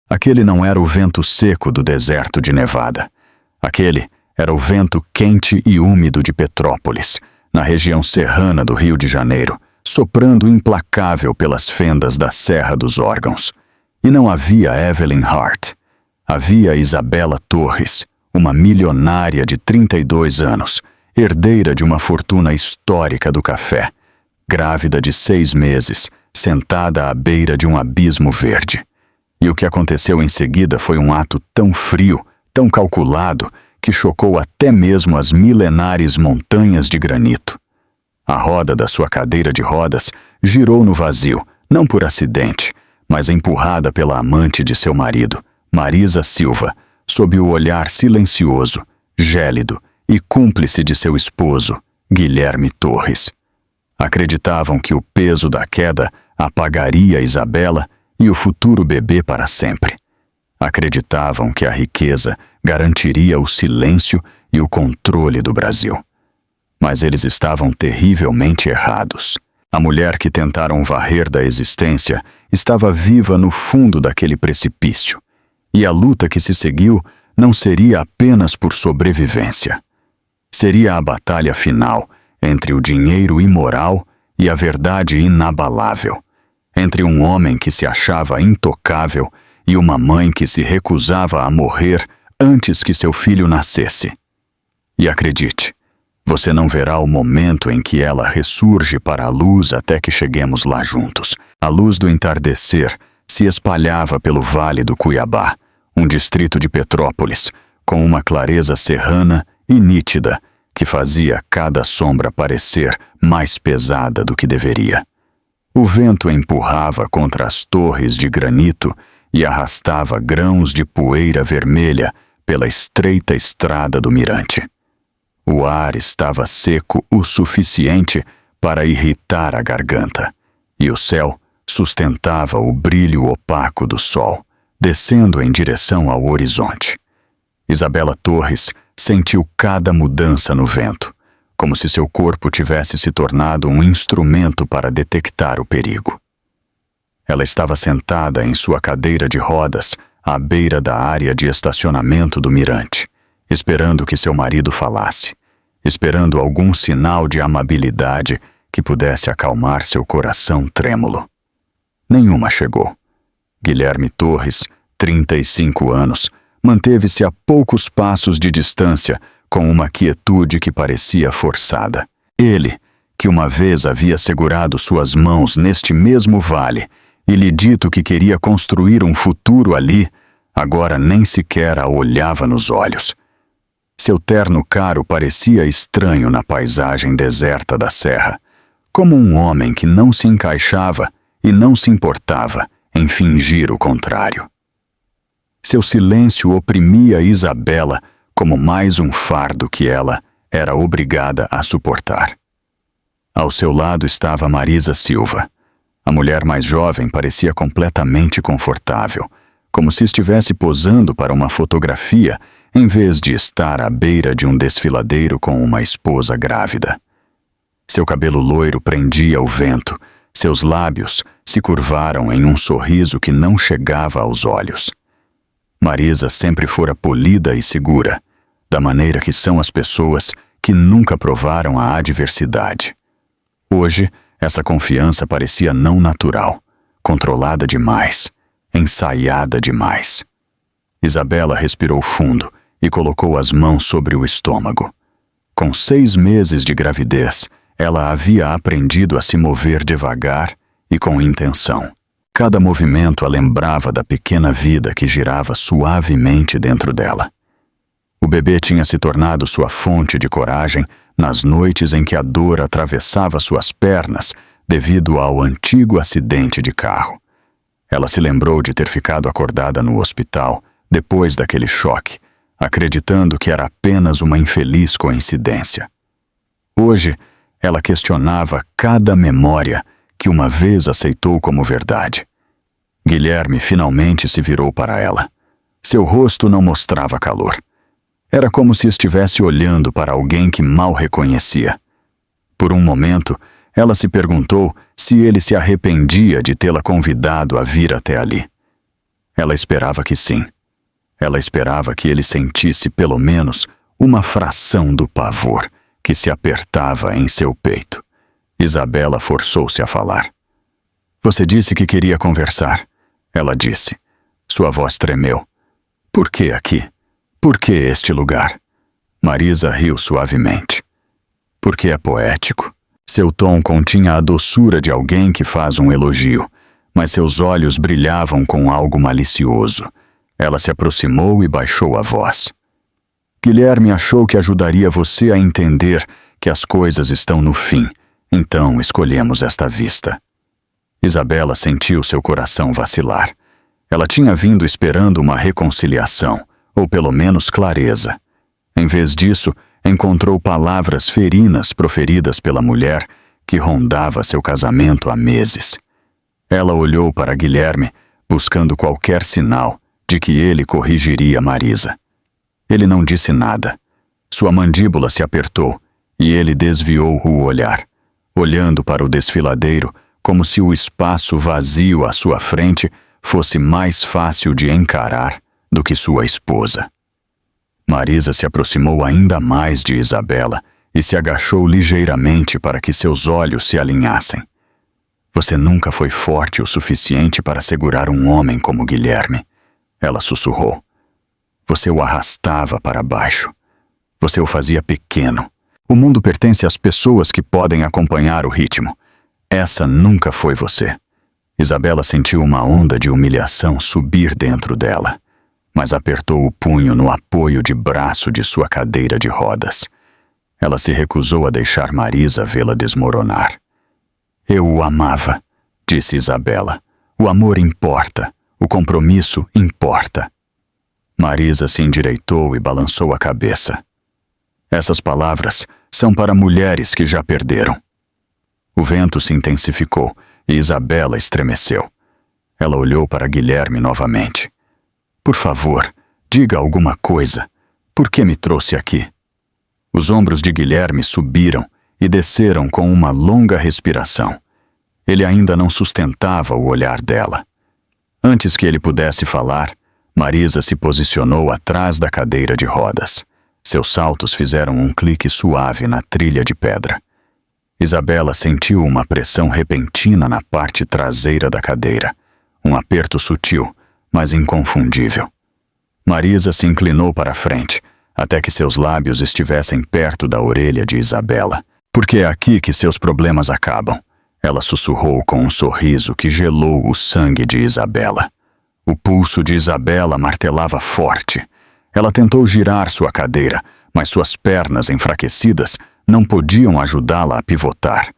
Aquele não era o vento seco do deserto de Nevada. Aquele era o vento quente e úmido de Petrópolis, na região serrana do Rio de Janeiro, soprando implacável pelas fendas da Serra dos Órgãos. E não havia Evelyn Hart. Havia Isabela Torres, uma milionária de 32 anos, herdeira de uma fortuna histórica do café, grávida de 6 meses, sentada à beira de um abismo verde. E o que aconteceu em seguida foi um ato tão frio, tão calculado, que chocou até mesmo as milenares montanhas de granito. A roda da sua cadeira de rodas girou no vazio, não por acidente, mas empurrada pela amante de seu marido, Marisa Silva, sob o olhar silencioso, gélido e cúmplice de seu esposo, Guilherme Torres. Acreditavam que o peso da queda apagaria Isabela e o futuro bebê para sempre. Acreditavam que a riqueza garantiria o silêncio e o controle do Brasil. Mas eles estavam terrivelmente errados. A mulher que tentaram varrer da existência estava viva no fundo daquele precipício. E a luta que se seguiu não seria apenas por sobrevivência. Seria a batalha final entre o dinheiro imoral e a verdade inabalável. Entre um homem que se achava intocável e uma mãe que se recusava a morrer antes que seu filho nascesse. E acredite, você não verá o momento em que ela ressurge para a luz até que cheguemos lá juntos. A luz do entardecer se espalhava pelo Vale do Cuiabá, um distrito de Petrópolis, com uma clareza serrana e nítida que fazia cada sombra parecer mais pesada do que deveria. O vento empurrava contra as torres de granito e arrastava grãos de poeira vermelha pela estreita estrada do mirante. O ar estava seco o suficiente para irritar a garganta, e o céu sustentava o brilho opaco do sol, descendo em direção ao horizonte. Isabela Torres sentiu cada mudança no vento, como se seu corpo tivesse se tornado um instrumento para detectar o perigo. Ela estava sentada em sua cadeira de rodas, à beira da área de estacionamento do mirante, esperando que seu marido falasse, esperando algum sinal de amabilidade que pudesse acalmar seu coração trêmulo. Nenhuma chegou. Guilherme Torres, 35 anos, manteve-se a poucos passos de distância, com uma quietude que parecia forçada. Ele, que uma vez havia segurado suas mãos neste mesmo vale e lhe dito que queria construir um futuro ali, agora nem sequer a olhava nos olhos. Seu terno caro parecia estranho na paisagem deserta da serra, como um homem que não se encaixava e não se importava em fingir o contrário. Seu silêncio oprimia Isabela como mais um fardo que ela era obrigada a suportar. Ao seu lado estava Marisa Silva. A mulher mais jovem parecia completamente confortável, como se estivesse posando para uma fotografia em vez de estar à beira de um desfiladeiro com uma esposa grávida. Seu cabelo loiro prendia o vento, seus lábios se curvaram em um sorriso que não chegava aos olhos. Marisa sempre fora polida e segura, da maneira que são as pessoas que nunca provaram a adversidade. Hoje, essa confiança parecia não natural, controlada demais, ensaiada demais. Isabela respirou fundo e colocou as mãos sobre o estômago. Com 6 meses de gravidez, ela havia aprendido a se mover devagar e com intenção. Cada movimento a lembrava da pequena vida que girava suavemente dentro dela. O bebê tinha se tornado sua fonte de coragem nas noites em que a dor atravessava suas pernas devido ao antigo acidente de carro. Ela se lembrou de ter ficado acordada no hospital depois daquele choque, acreditando que era apenas uma infeliz coincidência. Hoje, ela questionava cada memória que uma vez aceitou como verdade. Guilherme finalmente se virou para ela. Seu rosto não mostrava calor. Era como se estivesse olhando para alguém que mal reconhecia. Por um momento, ela se perguntou se ele se arrependia de tê-la convidado a vir até ali. Ela esperava que sim. Ela esperava que ele sentisse pelo menos uma fração do pavor que se apertava em seu peito. Isabela forçou-se a falar. Você disse que queria conversar, ela disse. Sua voz tremeu. Por que aqui? Por que este lugar? Marisa riu suavemente. Porque é poético. Seu tom continha a doçura de alguém que faz um elogio, mas seus olhos brilhavam com algo malicioso. Ela se aproximou e baixou a voz. Guilherme achou que ajudaria você a entender que as coisas estão no fim, então escolhemos esta vista. Isabela sentiu seu coração vacilar. Ela tinha vindo esperando uma reconciliação, ou pelo menos clareza. Em vez disso, encontrou palavras ferinas proferidas pela mulher que rondava seu casamento há meses. Ela olhou para Guilherme, buscando qualquer sinal de que ele corrigiria Marisa. Ele não disse nada. Sua mandíbula se apertou e ele desviou o olhar, olhando para o desfiladeiro como se o espaço vazio à sua frente fosse mais fácil de encarar do que sua esposa. Marisa se aproximou ainda mais de Isabela e se agachou ligeiramente para que seus olhos se alinhassem. Você nunca foi forte o suficiente para segurar um homem como Guilherme, ela sussurrou. Você o arrastava para baixo. Você o fazia pequeno. O mundo pertence às pessoas que podem acompanhar o ritmo. Essa nunca foi você. Isabela sentiu uma onda de humilhação subir dentro dela, mas apertou o punho no apoio de braço de sua cadeira de rodas. Ela se recusou a deixar Marisa vê-la desmoronar. Eu o amava, disse Isabela. O amor importa. O compromisso importa. Marisa se endireitou e balançou a cabeça. Essas palavras são para mulheres que já perderam. O vento se intensificou e Isabela estremeceu. Ela olhou para Guilherme novamente. Por favor, diga alguma coisa. Por que me trouxe aqui? Os ombros de Guilherme subiram e desceram com uma longa respiração. Ele ainda não sustentava o olhar dela. Antes que ele pudesse falar, Marisa se posicionou atrás da cadeira de rodas. Seus saltos fizeram um clique suave na trilha de pedra. Isabela sentiu uma pressão repentina na parte traseira da cadeira. Um aperto sutil, mas inconfundível. Marisa se inclinou para a frente, até que seus lábios estivessem perto da orelha de Isabela. Porque é aqui que seus problemas acabam. Ela sussurrou com um sorriso que gelou o sangue de Isabela. O pulso de Isabela martelava forte. Ela tentou girar sua cadeira, mas suas pernas enfraquecidas não podiam ajudá-la a pivotar.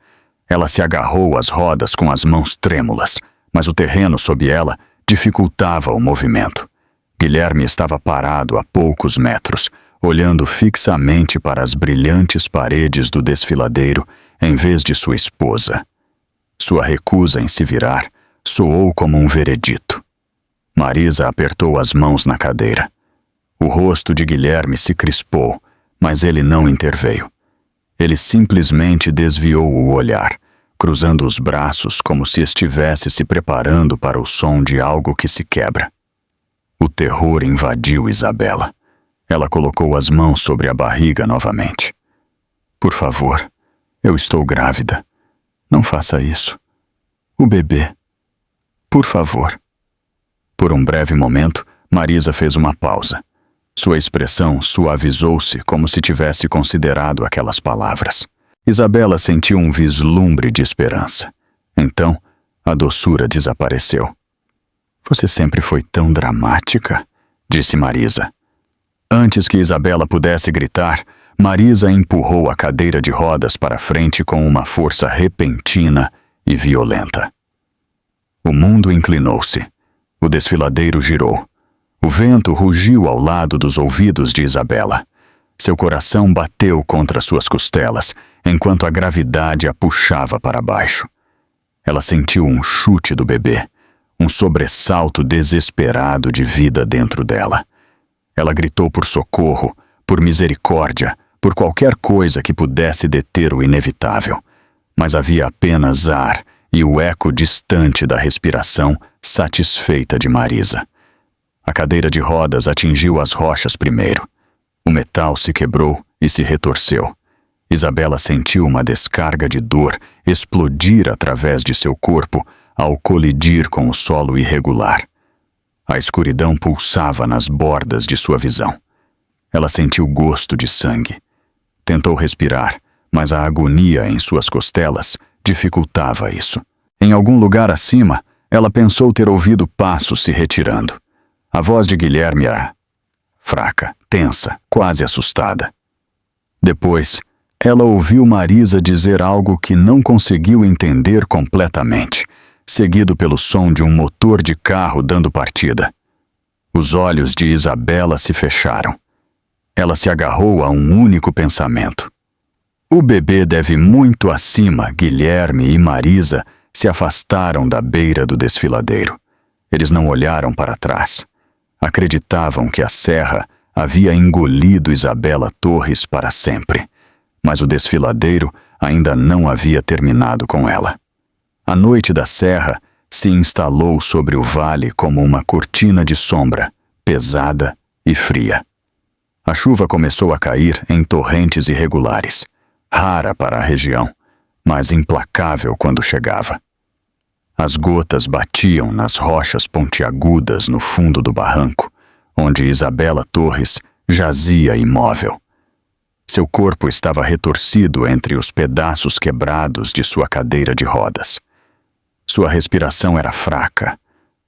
Ela se agarrou às rodas com as mãos trêmulas, mas o terreno sob ela dificultava o movimento. Guilherme estava parado a poucos metros, olhando fixamente para as brilhantes paredes do desfiladeiro em vez de sua esposa. Sua recusa em se virar soou como um veredito. Marisa apertou as mãos na cadeira. O rosto de Guilherme se crispou, mas ele não interveio. Ele simplesmente desviou o olhar, cruzando os braços como se estivesse se preparando para o som de algo que se quebra. O terror invadiu Isabela. Ela colocou as mãos sobre a barriga novamente. Por favor, eu estou grávida. Não faça isso. O bebê. Por favor. Por um breve momento, Marisa fez uma pausa. Sua expressão suavizou-se como se tivesse considerado aquelas palavras. Isabela sentiu um vislumbre de esperança. Então, a doçura desapareceu. Você sempre foi tão dramática, disse Marisa. Antes que Isabela pudesse gritar, Marisa empurrou a cadeira de rodas para frente com uma força repentina e violenta. O mundo inclinou-se. O desfiladeiro girou. O vento rugiu ao lado dos ouvidos de Isabela. Seu coração bateu contra suas costelas, enquanto a gravidade a puxava para baixo. Ela sentiu um chute do bebê, um sobressalto desesperado de vida dentro dela. Ela gritou por socorro, por misericórdia, por qualquer coisa que pudesse deter o inevitável. Mas havia apenas ar e o eco distante da respiração satisfeita de Marisa. A cadeira de rodas atingiu as rochas primeiro. O metal se quebrou e se retorceu. Isabela sentiu uma descarga de dor explodir através de seu corpo ao colidir com o solo irregular. A escuridão pulsava nas bordas de sua visão. Ela sentiu gosto de sangue. Tentou respirar, mas a agonia em suas costelas dificultava isso. Em algum lugar acima, ela pensou ter ouvido passos se retirando. A voz de Guilherme era fraca, tensa, quase assustada. Depois, ela ouviu Marisa dizer algo que não conseguiu entender completamente, seguido pelo som de um motor de carro dando partida. Os olhos de Isabela se fecharam. Ela se agarrou a um único pensamento. O bebê deve muito acima. Guilherme e Marisa se afastaram da beira do desfiladeiro. Eles não olharam para trás. Acreditavam que a serra havia engolido Isabela Torres para sempre, mas o desfiladeiro ainda não havia terminado com ela. A noite da serra se instalou sobre o vale como uma cortina de sombra, pesada e fria. A chuva começou a cair em torrentes irregulares, rara para a região, mas implacável quando chegava. As gotas batiam nas rochas pontiagudas no fundo do barranco, onde Isabela Torres jazia imóvel. Seu corpo estava retorcido entre os pedaços quebrados de sua cadeira de rodas. Sua respiração era fraca,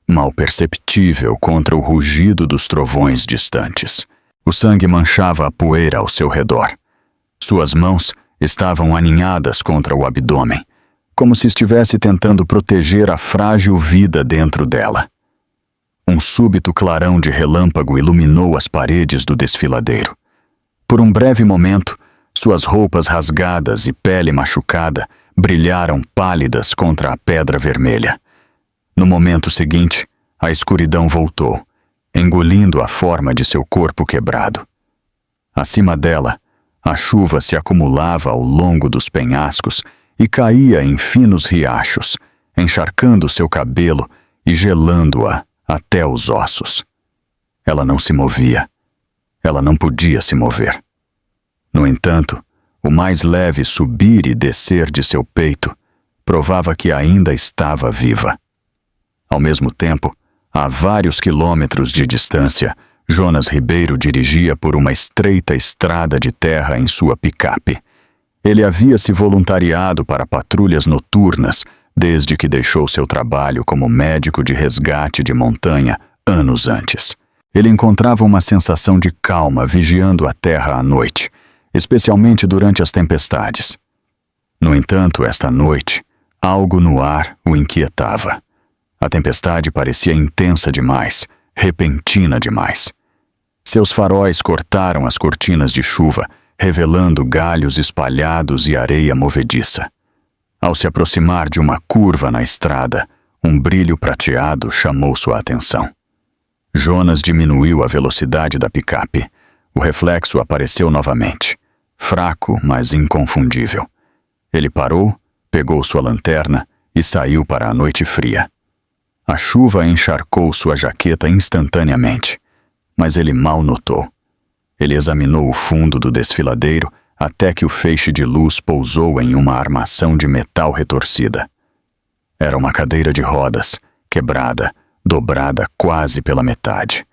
mal perceptível contra o rugido dos trovões distantes. O sangue manchava a poeira ao seu redor. Suas mãos estavam aninhadas contra o abdômen, como se estivesse tentando proteger a frágil vida dentro dela. Um súbito clarão de relâmpago iluminou as paredes do desfiladeiro. Por um breve momento, suas roupas rasgadas e pele machucada brilharam pálidas contra a pedra vermelha. No momento seguinte, a escuridão voltou, engolindo a forma de seu corpo quebrado. Acima dela, a chuva se acumulava ao longo dos penhascos e caía em finos riachos, encharcando seu cabelo e gelando-a até os ossos. Ela não se movia. Ela não podia se mover. No entanto, o mais leve subir e descer de seu peito provava que ainda estava viva. Ao mesmo tempo, a vários quilômetros de distância, Jonas Ribeiro dirigia por uma estreita estrada de terra em sua picape. Ele havia se voluntariado para patrulhas noturnas desde que deixou seu trabalho como médico de resgate de montanha anos antes. Ele encontrava uma sensação de calma vigiando a terra à noite, especialmente durante as tempestades. No entanto, esta noite, algo no ar o inquietava. A tempestade parecia intensa demais, repentina demais. Seus faróis cortaram as cortinas de chuva, revelando galhos espalhados e areia movediça. Ao se aproximar de uma curva na estrada, um brilho prateado chamou sua atenção. Jonas diminuiu a velocidade da picape. O reflexo apareceu novamente, fraco, mas inconfundível. Ele parou, pegou sua lanterna e saiu para a noite fria. A chuva encharcou sua jaqueta instantaneamente, mas ele mal notou. Ele examinou o fundo do desfiladeiro até que o feixe de luz pousou em uma armação de metal retorcida. Era uma cadeira de rodas, quebrada, dobrada quase pela metade.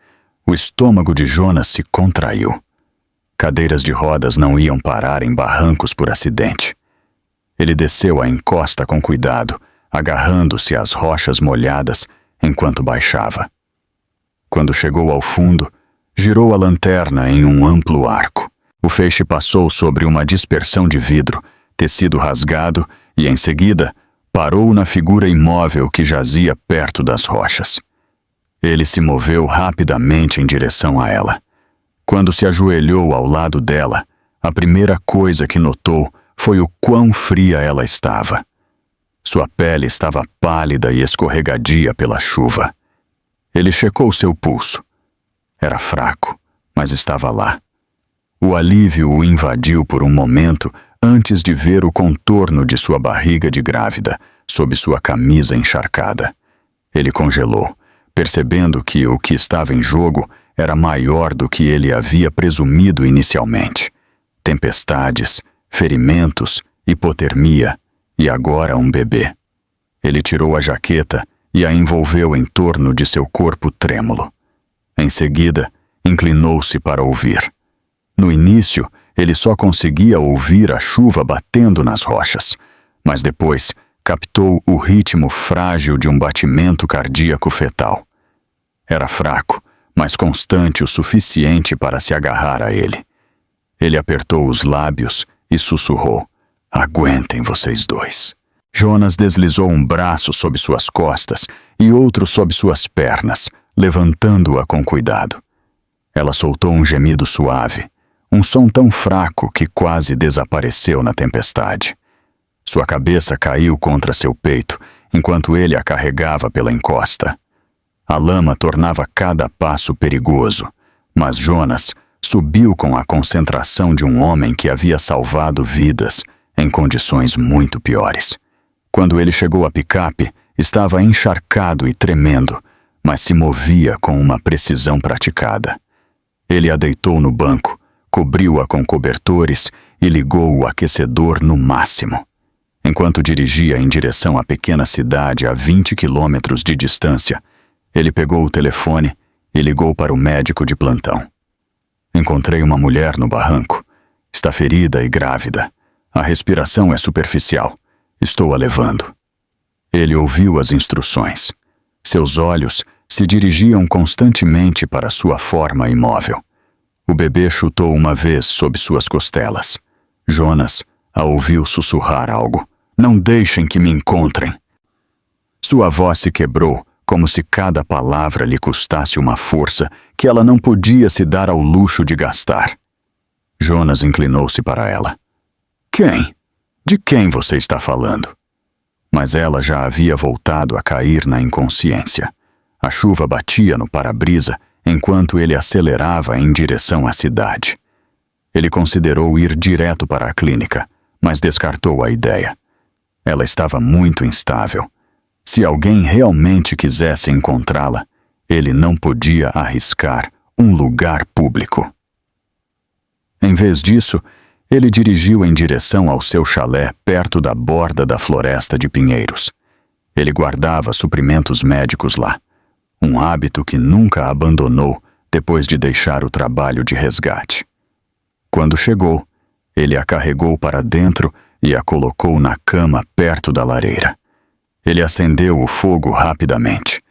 O estômago de Jonas se contraiu. Cadeiras de rodas não iam parar em barrancos por acidente. Ele desceu a encosta com cuidado, agarrando-se às rochas molhadas enquanto baixava. Quando chegou ao fundo, girou a lanterna em um amplo arco. O feixe passou sobre uma dispersão de vidro, tecido rasgado, e em seguida parou na figura imóvel que jazia perto das rochas. Ele se moveu rapidamente em direção a ela. Quando se ajoelhou ao lado dela, a primeira coisa que notou foi o quão fria ela estava. Sua pele estava pálida e escorregadia pela chuva. Ele checou seu pulso. Era fraco, mas estava lá. O alívio o invadiu por um momento antes de ver o contorno de sua barriga de grávida sob sua camisa encharcada. Ele congelou, percebendo que o que estava em jogo era maior do que ele havia presumido inicialmente. Tempestades, ferimentos, hipotermia e agora um bebê. Ele tirou a jaqueta e a envolveu em torno de seu corpo trêmulo. Em seguida, inclinou-se para ouvir. No início, ele só conseguia ouvir a chuva batendo nas rochas, mas depois captou o ritmo frágil de um batimento cardíaco fetal. Era fraco, mas constante o suficiente para se agarrar a ele. Ele apertou os lábios e sussurrou: "Aguentem vocês dois." Jonas deslizou um braço sob suas costas e outro sob suas pernas, levantando-a com cuidado. Ela soltou um gemido suave, um som tão fraco que quase desapareceu na tempestade. Sua cabeça caiu contra seu peito, enquanto ele a carregava pela encosta. A lama tornava cada passo perigoso, mas Jonas subiu com a concentração de um homem que havia salvado vidas em condições muito piores. Quando ele chegou à picape, estava encharcado e tremendo, mas se movia com uma precisão praticada. Ele a deitou no banco, cobriu-a com cobertores e ligou o aquecedor no máximo. Enquanto dirigia em direção à pequena cidade a 20 quilômetros de distância, ele pegou o telefone e ligou para o médico de plantão. "Encontrei uma mulher no barranco. Está ferida e grávida. A respiração é superficial. Estou a levando." Ele ouviu as instruções. Seus olhos se dirigiam constantemente para sua forma imóvel. O bebê chutou uma vez sob suas costelas. Jonas a ouviu sussurrar algo: "Não deixem que me encontrem." Sua voz se quebrou, como se cada palavra lhe custasse uma força que ela não podia se dar ao luxo de gastar. Jonas inclinou-se para ela. "Quem? De quem você está falando?" Mas ela já havia voltado a cair na inconsciência. A chuva batia no para-brisa enquanto ele acelerava em direção à cidade. Ele considerou ir direto para a clínica, mas descartou a ideia. Ela estava muito instável. Se alguém realmente quisesse encontrá-la, ele não podia arriscar um lugar público. Em vez disso, ele dirigiu em direção ao seu chalé perto da borda da floresta de pinheiros. Ele guardava suprimentos médicos lá, um hábito que nunca abandonou depois de deixar o trabalho de resgate. Quando chegou, ele a carregou para dentro e a colocou na cama perto da lareira. Ele acendeu o fogo rapidamente.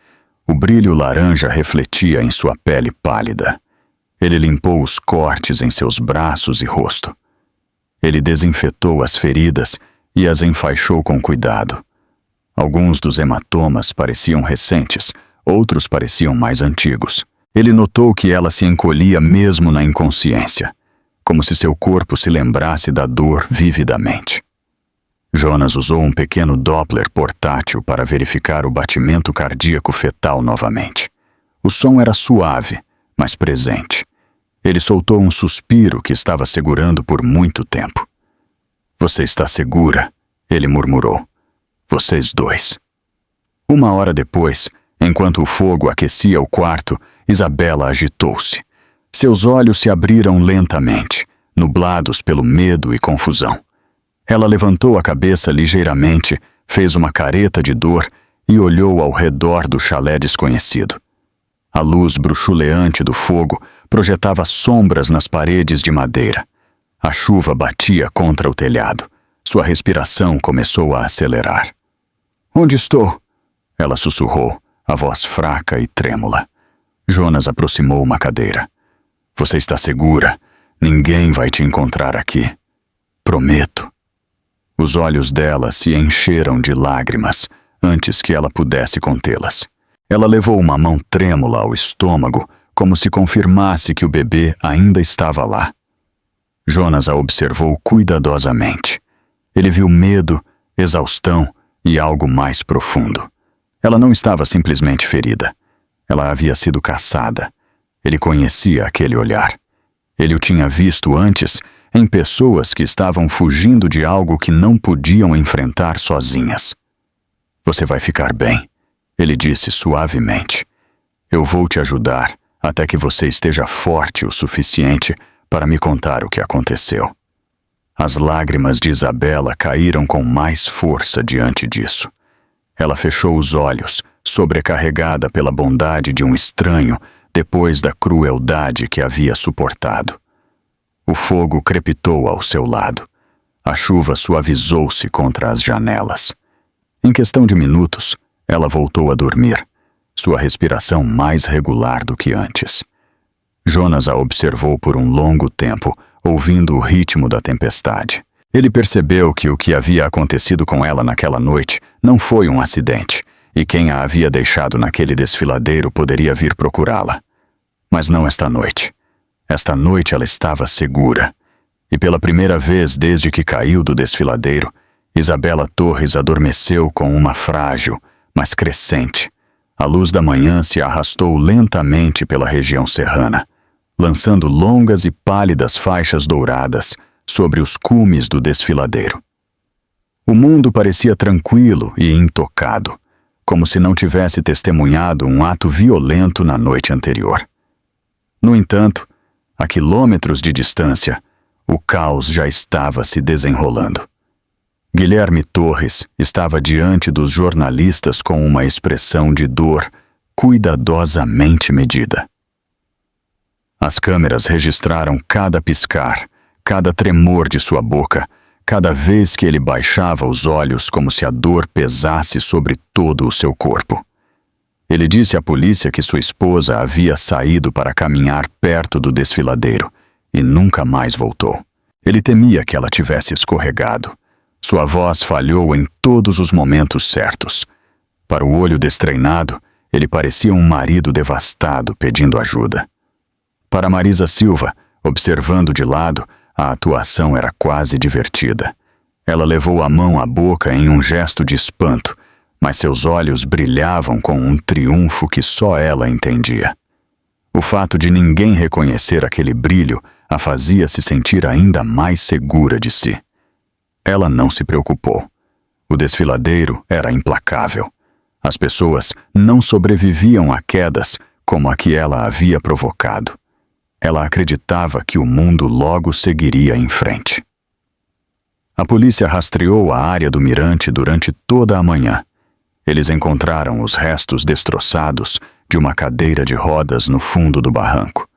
O brilho laranja refletia em sua pele pálida. Ele limpou os cortes em seus braços e rosto. Ele desinfetou as feridas e as enfaixou com cuidado. Alguns dos hematomas pareciam recentes, outros pareciam mais antigos. Ele notou que ela se encolhia mesmo na inconsciência, como se seu corpo se lembrasse da dor vividamente. Jonas usou um pequeno Doppler portátil para verificar o batimento cardíaco fetal novamente. O som era suave, mas presente. Ele soltou um suspiro que estava segurando por muito tempo. "Você está segura?" ele murmurou. "Vocês dois." Uma hora depois, enquanto o fogo aquecia o quarto, Isabela agitou-se. Seus olhos se abriram lentamente, nublados pelo medo e confusão. Ela levantou a cabeça ligeiramente, fez uma careta de dor e olhou ao redor do chalé desconhecido. A luz bruxuleante do fogo projetava sombras nas paredes de madeira. A chuva batia contra o telhado. Sua respiração começou a acelerar. "Onde estou?" ela sussurrou, a voz fraca e trêmula. Jonas aproximou uma cadeira. "Você está segura? Ninguém vai te encontrar aqui. Prometo." Os olhos dela se encheram de lágrimas antes que ela pudesse contê-las. Ela levou uma mão trêmula ao estômago, como se confirmasse que o bebê ainda estava lá. Jonas a observou cuidadosamente. Ele viu medo, exaustão e algo mais profundo. Ela não estava simplesmente ferida. Ela havia sido caçada. Ele conhecia aquele olhar. Ele o tinha visto antes em pessoas que estavam fugindo de algo que não podiam enfrentar sozinhas. "Você vai ficar bem", ele disse suavemente. Eu vou te ajudar até que você esteja forte o suficiente para me contar o que aconteceu. As lágrimas de Isabela caíram com mais força diante disso. Ela fechou os olhos, sobrecarregada pela bondade de um estranho depois da crueldade que havia suportado. O fogo crepitou ao seu lado. A chuva suavizou-se contra as janelas. Em questão de minutos, ela voltou a dormir, sua respiração mais regular do que antes. Jonas a observou por um longo tempo, ouvindo o ritmo da tempestade. Ele percebeu que o que havia acontecido com ela naquela noite não foi um acidente, e quem a havia deixado naquele desfiladeiro poderia vir procurá-la. Mas não esta noite. Esta noite ela estava segura. E pela primeira vez desde que caiu do desfiladeiro, Isabela Torres adormeceu com uma frágil, mas crescente. A luz da manhã se arrastou lentamente pela região serrana, lançando longas e pálidas faixas douradas sobre os cumes do desfiladeiro. O mundo parecia tranquilo e intocado, como se não tivesse testemunhado um ato violento na noite anterior. No entanto, a quilômetros de distância, o caos já estava se desenrolando. Guilherme Torres estava diante dos jornalistas com uma expressão de dor cuidadosamente medida. As câmeras registraram cada piscar, cada tremor de sua boca, cada vez que ele baixava os olhos como se a dor pesasse sobre todo o seu corpo. Ele disse à polícia que sua esposa havia saído para caminhar perto do desfiladeiro e nunca mais voltou. Ele temia que ela tivesse escorregado. Sua voz falhou em todos os momentos certos. Para o olho destreinado, ele parecia um marido devastado pedindo ajuda. Para Marisa Silva, observando de lado, a atuação era quase divertida. Ela levou a mão à boca em um gesto de espanto, mas seus olhos brilhavam com um triunfo que só ela entendia. O fato de ninguém reconhecer aquele brilho a fazia se sentir ainda mais segura de si. Ela não se preocupou. O desfiladeiro era implacável. As pessoas não sobreviviam a quedas como a que ela havia provocado. Ela acreditava que o mundo logo seguiria em frente. A polícia rastreou a área do mirante durante toda a manhã. Eles encontraram os restos destroçados de uma cadeira de rodas no fundo do barranco.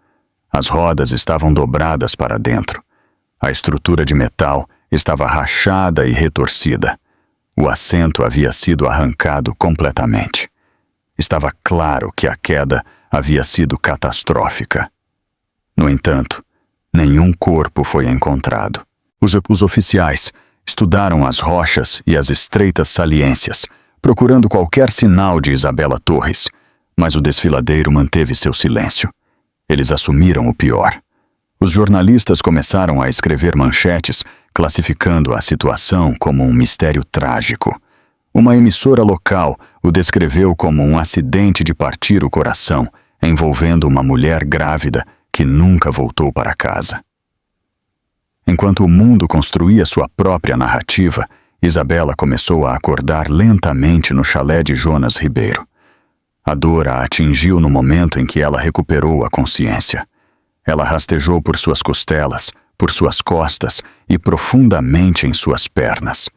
As rodas estavam dobradas para dentro. A estrutura de metal estava rachada e retorcida. O assento havia sido arrancado completamente. Estava claro que a queda havia sido catastrófica. No entanto, nenhum corpo foi encontrado. Os oficiais estudaram as rochas e as estreitas saliências, procurando qualquer sinal de Isabela Torres, mas o desfiladeiro manteve seu silêncio. Eles assumiram o pior. Os jornalistas começaram a escrever manchetes classificando a situação como um mistério trágico. Uma emissora local o descreveu como um acidente de partir o coração, envolvendo uma mulher grávida que nunca voltou para casa. Enquanto o mundo construía sua própria narrativa, Isabela começou a acordar lentamente no chalé de Jonas Ribeiro. A dor a atingiu no momento em que ela recuperou a consciência. Ela rastejou por suas costelas, por suas costas e profundamente em suas pernas.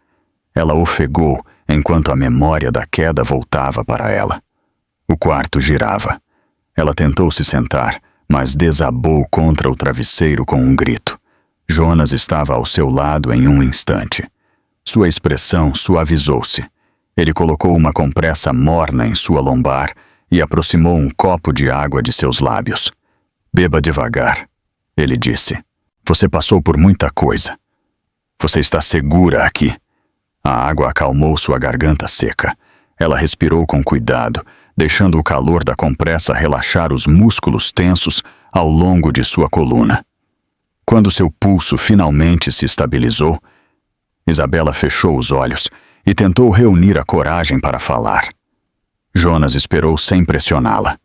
Ela ofegou enquanto a memória da queda voltava para ela. O quarto girava. Ela tentou se sentar, mas desabou contra o travesseiro com um grito. Jonas estava ao seu lado em um instante. Sua expressão suavizou-se. Ele colocou uma compressa morna em sua lombar e aproximou um copo de água de seus lábios. "Beba devagar", ele disse. "Você passou por muita coisa. Você está segura aqui." A água acalmou sua garganta seca. Ela respirou com cuidado, deixando o calor da compressa relaxar os músculos tensos ao longo de sua coluna. Quando seu pulso finalmente se estabilizou, Isabela fechou os olhos e tentou reunir a coragem para falar. Jonas esperou sem pressioná-la.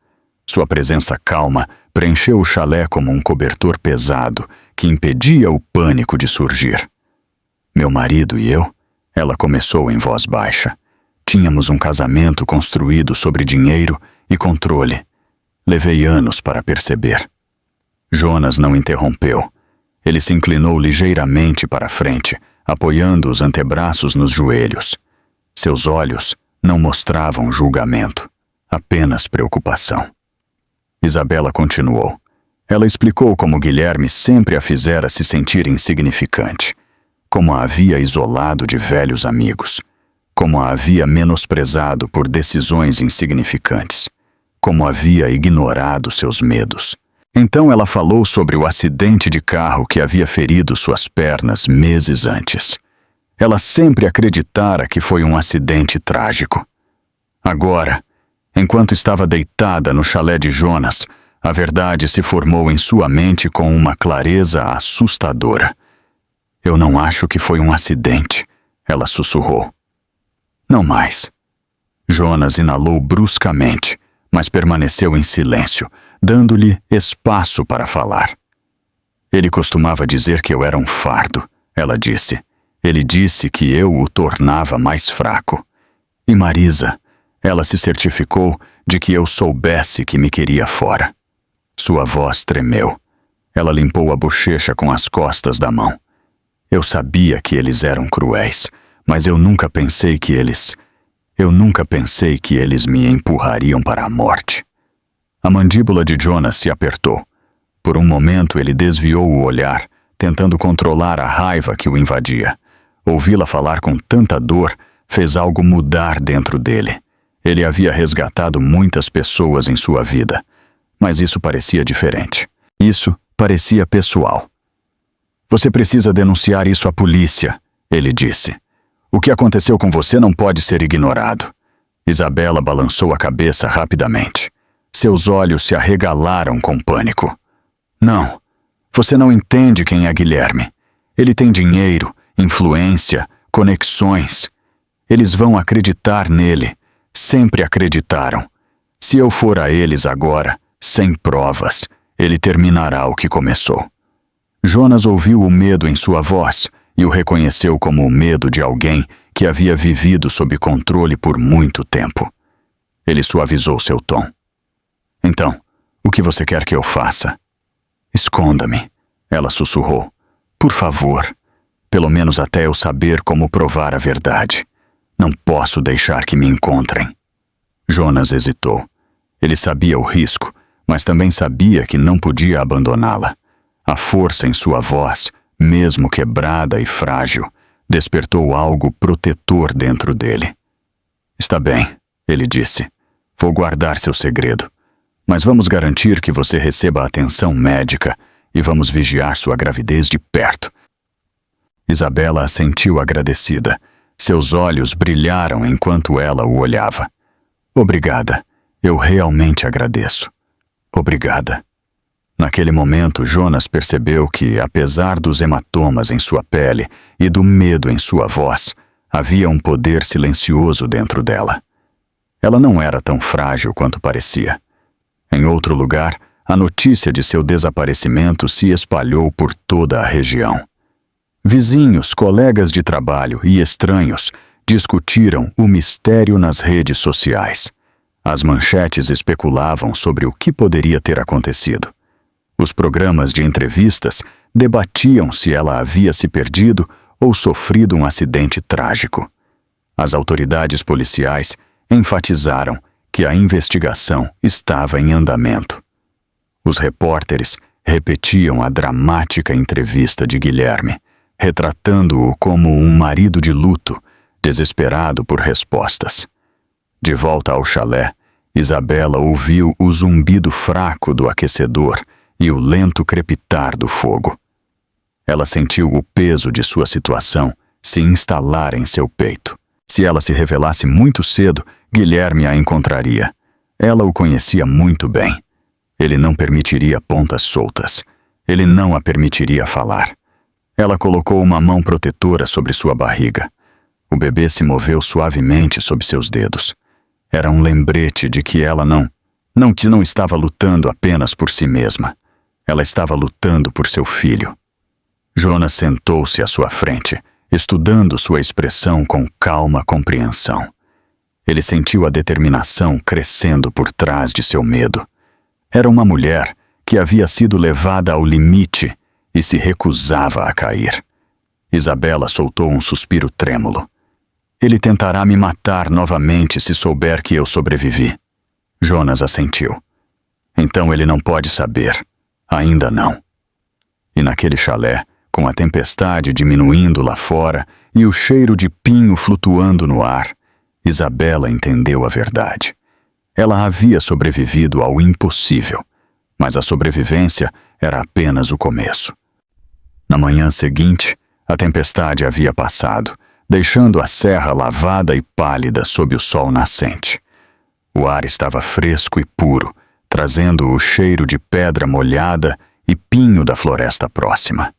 Sua presença calma preencheu o chalé como um cobertor pesado que impedia o pânico de surgir. "Meu marido e eu", ela começou em voz baixa. "Tínhamos um casamento construído sobre dinheiro e controle. Levei anos para perceber. Jonas não interrompeu. Ele se inclinou ligeiramente para a frente, apoiando os antebraços nos joelhos. Seus olhos não mostravam julgamento, apenas preocupação. Isabela continuou. Ela explicou como Guilherme sempre a fizera se sentir insignificante, como a havia isolado de velhos amigos, como a havia menosprezado por decisões insignificantes, como havia ignorado seus medos. Então ela falou sobre o acidente de carro que havia ferido suas pernas meses antes. Ela sempre acreditara que foi um acidente trágico. Agora, enquanto estava deitada no chalé de Jonas, a verdade se formou em sua mente com uma clareza assustadora. Eu não acho que foi um acidente, ela sussurrou. Não mais. Jonas inalou bruscamente, mas permaneceu em silêncio, dando-lhe espaço para falar. Ele costumava dizer que eu era um fardo, ela disse. Ele disse que eu o tornava mais fraco. E Marisa, ela se certificou de que eu soubesse que me queria fora. Sua voz tremeu. Ela limpou a bochecha com as costas da mão. Eu sabia que eles eram cruéis, mas eu nunca pensei que eles me empurrariam para a morte. A mandíbula de Jonas se apertou. Por um momento ele desviou o olhar, tentando controlar a raiva que o invadia. Ouvi-la falar com tanta dor fez algo mudar dentro dele. Ele havia resgatado muitas pessoas em sua vida, mas isso parecia diferente. Isso parecia pessoal. Você precisa denunciar isso à polícia, ele disse. O que aconteceu com você não pode ser ignorado. Isabela balançou a cabeça rapidamente. Seus olhos se arregalaram com pânico. Não, você não entende quem é Guilherme. Ele tem dinheiro, influência, conexões. Eles vão acreditar nele. Sempre acreditaram. Se eu for a eles agora, sem provas, ele terminará o que começou. Jonas ouviu o medo em sua voz e o reconheceu como o medo de alguém que havia vivido sob controle por muito tempo. Ele suavizou seu tom. Então, o que você quer que eu faça? Esconda-me, ela sussurrou. Por favor, pelo menos até eu saber como provar a verdade. Não posso deixar que me encontrem. Jonas hesitou. Ele sabia o risco, mas também sabia que não podia abandoná-la. A força em sua voz, mesmo quebrada e frágil, despertou algo protetor dentro dele. Está bem, ele disse. Vou guardar seu segredo. Mas vamos garantir que você receba atenção médica e vamos vigiar sua gravidez de perto. Isabela assentiu agradecida. Seus olhos brilharam enquanto ela o olhava. Obrigada. Eu realmente agradeço. Obrigada. Naquele momento, Jonas percebeu que, apesar dos hematomas em sua pele e do medo em sua voz, havia um poder silencioso dentro dela. Ela não era tão frágil quanto parecia. Em outro lugar, a notícia de seu desaparecimento se espalhou por toda a região. Vizinhos, colegas de trabalho e estranhos discutiram o mistério nas redes sociais. As manchetes especulavam sobre o que poderia ter acontecido. Os programas de entrevistas debatiam se ela havia se perdido ou sofrido um acidente trágico. As autoridades policiais enfatizaram que a investigação estava em andamento. Os repórteres repetiam a dramática entrevista de Guilherme, retratando-o como um marido de luto, desesperado por respostas. De volta ao chalé, Isabela ouviu o zumbido fraco do aquecedor e o lento crepitar do fogo. Ela sentiu o peso de sua situação se instalar em seu peito. Se ela se revelasse muito cedo, Guilherme a encontraria. Ela o conhecia muito bem. Ele não permitiria pontas soltas. Ele não a permitiria falar. Ela colocou uma mão protetora sobre sua barriga. O bebê se moveu suavemente sob seus dedos. Era um lembrete de que ela não estava lutando apenas por si mesma. Ela estava lutando por seu filho. Jonas sentou-se à sua frente, estudando sua expressão com calma compreensão. Ele sentiu a determinação crescendo por trás de seu medo. Era uma mulher que havia sido levada ao limite e se recusava a cair. Isabela soltou um suspiro trêmulo. Ele tentará me matar novamente se souber que eu sobrevivi. Jonas assentiu. Então ele não pode saber. Ainda não. E naquele chalé, com a tempestade diminuindo lá fora e o cheiro de pinho flutuando no ar, Isabela entendeu a verdade. Ela havia sobrevivido ao impossível, mas a sobrevivência era apenas o começo. Na manhã seguinte, a tempestade havia passado, deixando a serra lavada e pálida sob o sol nascente. O ar estava fresco e puro, trazendo o cheiro de pedra molhada e pinho da floresta próxima.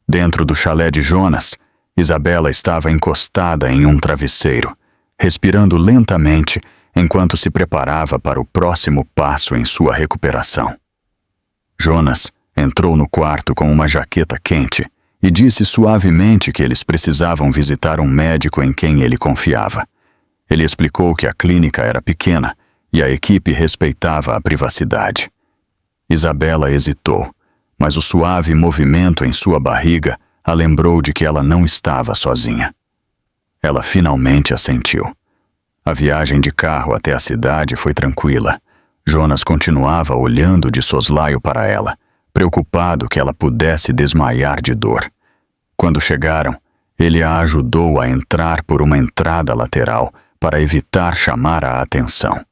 Dentro do chalé de Jonas, Isabela estava encostada em um travesseiro, respirando lentamente enquanto se preparava para o próximo passo em sua recuperação. Jonas entrou no quarto com uma jaqueta quente e disse suavemente que eles precisavam visitar um médico em quem ele confiava. Ele explicou que a clínica era pequena e a equipe respeitava a privacidade. Isabela hesitou, mas o suave movimento em sua barriga a lembrou de que ela não estava sozinha. Ela finalmente assentiu. A viagem de carro até a cidade foi tranquila. Jonas continuava olhando de soslaio para ela, preocupado que ela pudesse desmaiar de dor. Quando chegaram, ele a ajudou a entrar por uma entrada lateral para evitar chamar a atenção.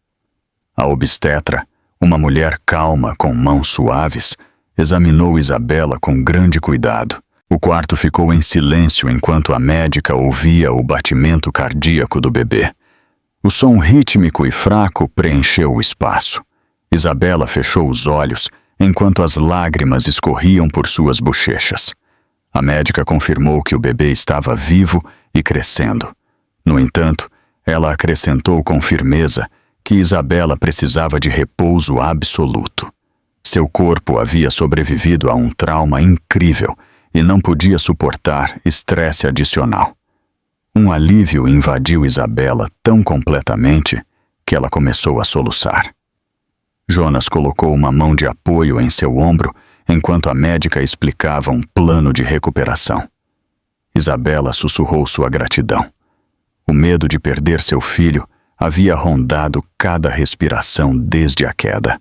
A obstetra, uma mulher calma com mãos suaves, examinou Isabela com grande cuidado. O quarto ficou em silêncio enquanto a médica ouvia o batimento cardíaco do bebê. O som rítmico e fraco preencheu o espaço. Isabela fechou os olhos enquanto as lágrimas escorriam por suas bochechas. A médica confirmou que o bebê estava vivo e crescendo. No entanto, ela acrescentou com firmeza que Isabela precisava de repouso absoluto. Seu corpo havia sobrevivido a um trauma incrível e não podia suportar estresse adicional. Um alívio invadiu Isabela tão completamente que ela começou a soluçar. Jonas colocou uma mão de apoio em seu ombro enquanto a médica explicava um plano de recuperação. Isabela sussurrou sua gratidão. O medo de perder seu filho havia rondado cada respiração desde a queda.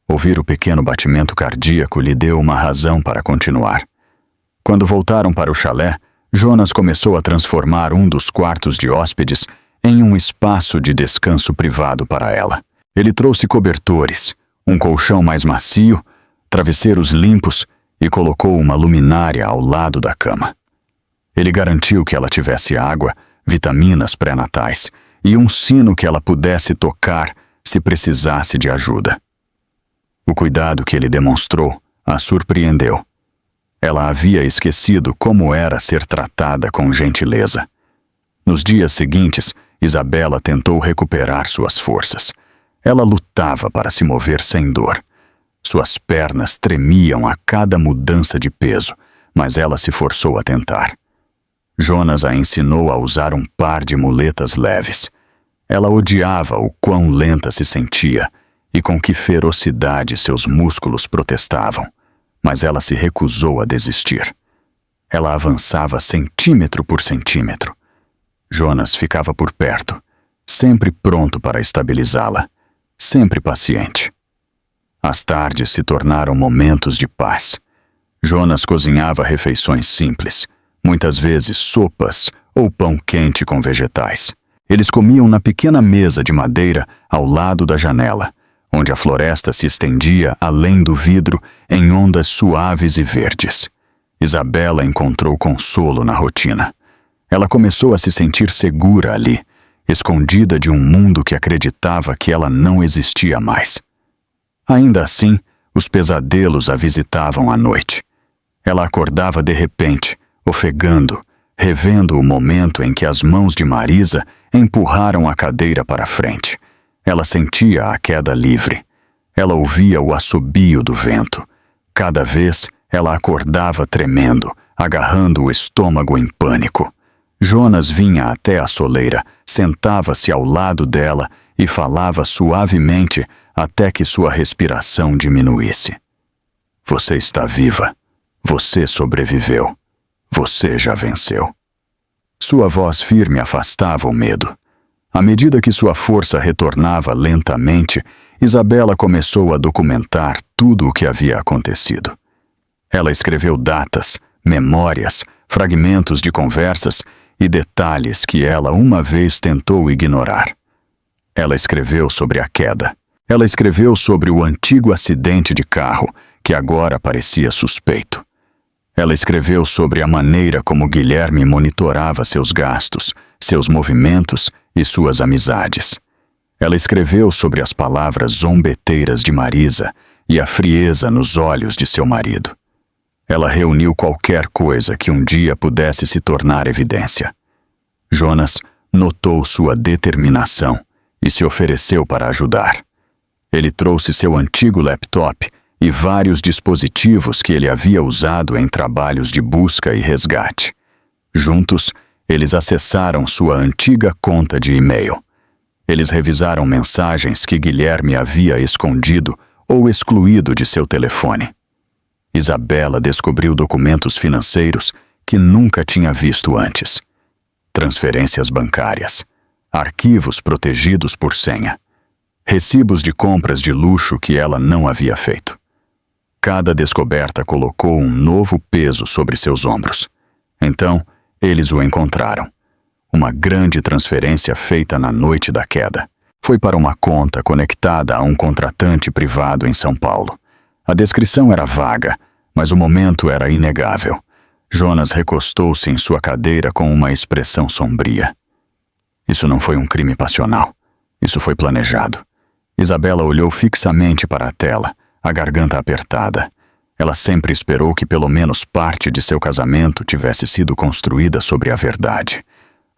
Ouvir o pequeno batimento cardíaco lhe deu uma razão para continuar. Quando voltaram para o chalé, Jonas começou a transformar um dos quartos de hóspedes em um espaço de descanso privado para ela. Ele trouxe cobertores, um colchão mais macio, travesseiros limpos e colocou uma luminária ao lado da cama. Ele garantiu que ela tivesse água, vitaminas pré-natais e um sino que ela pudesse tocar se precisasse de ajuda. O cuidado que ele demonstrou a surpreendeu. Ela havia esquecido como era ser tratada com gentileza. Nos dias seguintes, Isabela tentou recuperar suas forças. Ela lutava para se mover sem dor. Suas pernas tremiam a cada mudança de peso, mas ela se forçou a tentar. Jonas a ensinou a usar um par de muletas leves. Ela odiava o quão lenta se sentia e com que ferocidade seus músculos protestavam, mas ela se recusou a desistir. Ela avançava centímetro por centímetro. Jonas ficava por perto, sempre pronto para estabilizá-la, sempre paciente. As tardes se tornaram momentos de paz. Jonas cozinhava refeições simples, muitas vezes sopas ou pão quente com vegetais. Eles comiam na pequena mesa de madeira ao lado da janela, onde a floresta se estendia além do vidro em ondas suaves e verdes. Isabela encontrou consolo na rotina. Ela começou a se sentir segura ali, escondida de um mundo que acreditava que ela não existia mais. Ainda assim, os pesadelos a visitavam à noite. Ela acordava de repente, ofegando, revendo o momento em que as mãos de Marisa empurraram a cadeira para frente. Ela sentia a queda livre. Ela ouvia o assobio do vento. Cada vez, ela acordava tremendo, agarrando o estômago em pânico. Jonas vinha até a soleira, sentava-se ao lado dela e falava suavemente até que sua respiração diminuísse. Você está viva. Você sobreviveu. Você já venceu. Sua voz firme afastava o medo. À medida que sua força retornava lentamente, Isabela começou a documentar tudo o que havia acontecido. Ela escreveu datas, memórias, fragmentos de conversas e detalhes que ela uma vez tentou ignorar. Ela escreveu sobre a queda. Ela escreveu sobre o antigo acidente de carro, que agora parecia suspeito. Ela escreveu sobre a maneira como Guilherme monitorava seus gastos, seus movimentos e suas amizades. Ela escreveu sobre as palavras zombeteiras de Marisa e a frieza nos olhos de seu marido. Ela reuniu qualquer coisa que um dia pudesse se tornar evidência. Jonas notou sua determinação e se ofereceu para ajudar. Ele trouxe seu antigo laptop e vários dispositivos que ele havia usado em trabalhos de busca e resgate. Juntos, eles acessaram sua antiga conta de e-mail. Eles revisaram mensagens que Guilherme havia escondido ou excluído de seu telefone. Isabela descobriu documentos financeiros que nunca tinha visto antes. Transferências bancárias, arquivos protegidos por senha, recibos de compras de luxo que ela não havia feito. Cada descoberta colocou um novo peso sobre seus ombros. Então, eles o encontraram. Uma grande transferência feita na noite da queda. Foi para uma conta conectada a um contratante privado em São Paulo. A descrição era vaga, mas o momento era inegável. Jonas recostou-se em sua cadeira com uma expressão sombria. Isso não foi um crime passional. Isso foi planejado. Isabela olhou fixamente para a tela, a garganta apertada. Ela sempre esperou que pelo menos parte de seu casamento tivesse sido construída sobre a verdade.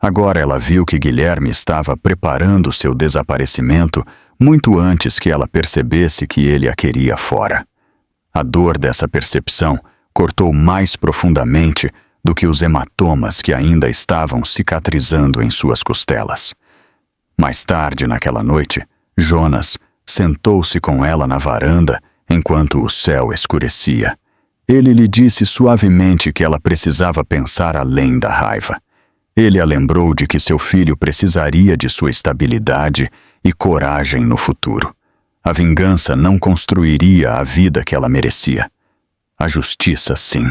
Agora ela viu que Guilherme estava preparando seu desaparecimento muito antes que ela percebesse que ele a queria fora. A dor dessa percepção cortou mais profundamente do que os hematomas que ainda estavam cicatrizando em suas costelas. Mais tarde naquela noite, Jonas sentou-se com ela na varanda enquanto o céu escurecia. Ele lhe disse suavemente que ela precisava pensar além da raiva. Ele a lembrou de que seu filho precisaria de sua estabilidade e coragem no futuro. A vingança não construiria a vida que ela merecia. A justiça, sim.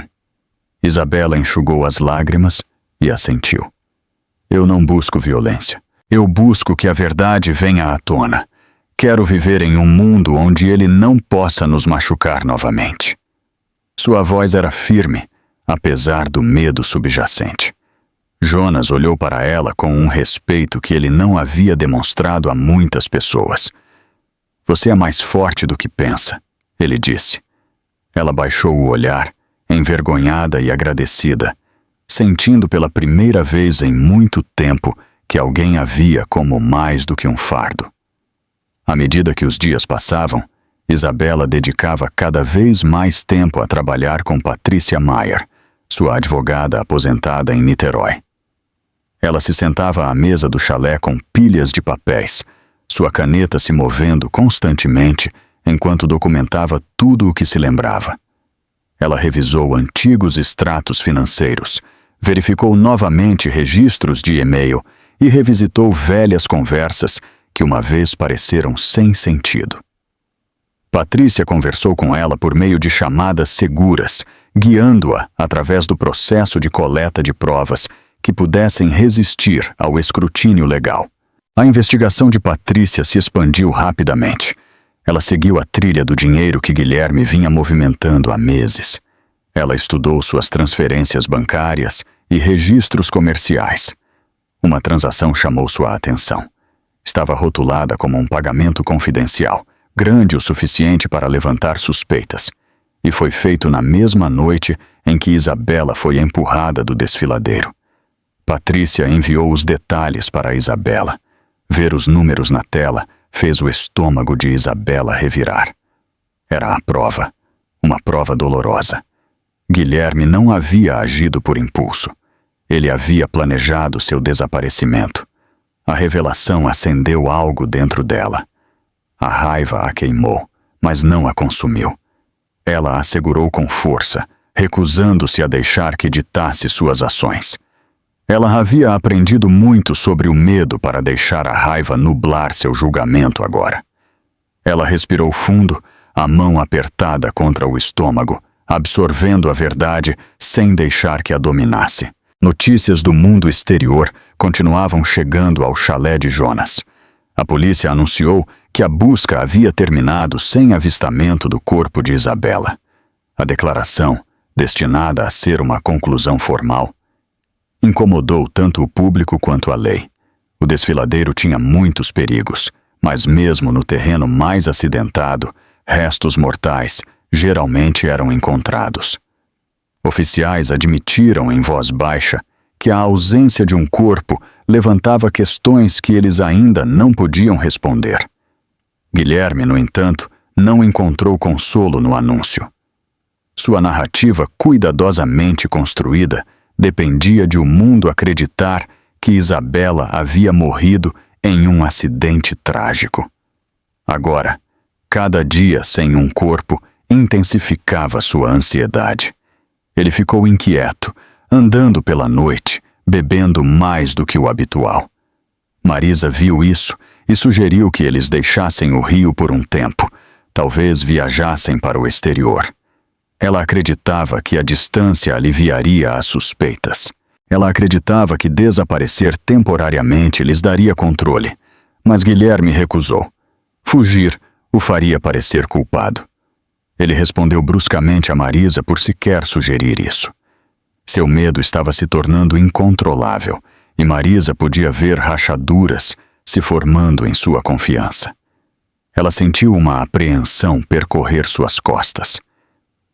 Isabela enxugou as lágrimas e assentiu. Eu não busco violência. Eu busco que a verdade venha à tona. Quero viver em um mundo onde ele não possa nos machucar novamente. Sua voz era firme, apesar do medo subjacente. Jonas olhou para ela com um respeito que ele não havia demonstrado a muitas pessoas. Você é mais forte do que pensa, ele disse. Ela baixou o olhar, envergonhada e agradecida, sentindo pela primeira vez em muito tempo que alguém a via como mais do que um fardo. À medida que os dias passavam, Isabela dedicava cada vez mais tempo a trabalhar com Patrícia Maier, sua advogada aposentada em Niterói. Ela se sentava à mesa do chalé com pilhas de papéis, sua caneta se movendo constantemente enquanto documentava tudo o que se lembrava. Ela revisou antigos extratos financeiros, verificou novamente registros de e-mail e revisitou velhas conversas que uma vez pareceram sem sentido. Patrícia conversou com ela por meio de chamadas seguras, guiando-a através do processo de coleta de provas que pudessem resistir ao escrutínio legal. A investigação de Patrícia se expandiu rapidamente. Ela seguiu a trilha do dinheiro que Guilherme vinha movimentando há meses. Ela estudou suas transferências bancárias e registros comerciais. Uma transação chamou sua atenção. Estava rotulada como um pagamento confidencial, grande o suficiente para levantar suspeitas, e foi feito na mesma noite em que Isabela foi empurrada do desfiladeiro. Patrícia enviou os detalhes para Isabela. Ver os números na tela fez o estômago de Isabela revirar. Era a prova, uma prova dolorosa. Guilherme não havia agido por impulso. Ele havia planejado seu desaparecimento. A revelação acendeu algo dentro dela. A raiva a queimou, mas não a consumiu. Ela a segurou com força, recusando-se a deixar que ditasse suas ações. Ela havia aprendido muito sobre o medo para deixar a raiva nublar seu julgamento agora. Ela respirou fundo, a mão apertada contra o estômago, absorvendo a verdade sem deixar que a dominasse. Notícias do mundo exterior continuavam chegando ao chalé de Jonas. A polícia anunciou que a busca havia terminado sem avistamento do corpo de Isabela. A declaração, destinada a ser uma conclusão formal, incomodou tanto o público quanto a lei. O desfiladeiro tinha muitos perigos, mas mesmo no terreno mais acidentado, restos mortais geralmente eram encontrados. Oficiais admitiram em voz baixa que a ausência de um corpo levantava questões que eles ainda não podiam responder. Guilherme, no entanto, não encontrou consolo no anúncio. Sua narrativa cuidadosamente construída dependia de o mundo acreditar que Isabela havia morrido em um acidente trágico. Agora, cada dia sem um corpo intensificava sua ansiedade. Ele ficou inquieto, andando pela noite, bebendo mais do que o habitual. Marisa viu isso e sugeriu que eles deixassem o Rio por um tempo, talvez viajassem para o exterior. Ela acreditava que a distância aliviaria as suspeitas. Ela acreditava que desaparecer temporariamente lhes daria controle, mas Guilherme recusou. Fugir o faria parecer culpado. Ele respondeu bruscamente a Marisa por sequer sugerir isso. Seu medo estava se tornando incontrolável e Marisa podia ver rachaduras se formando em sua confiança. Ela sentiu uma apreensão percorrer suas costas.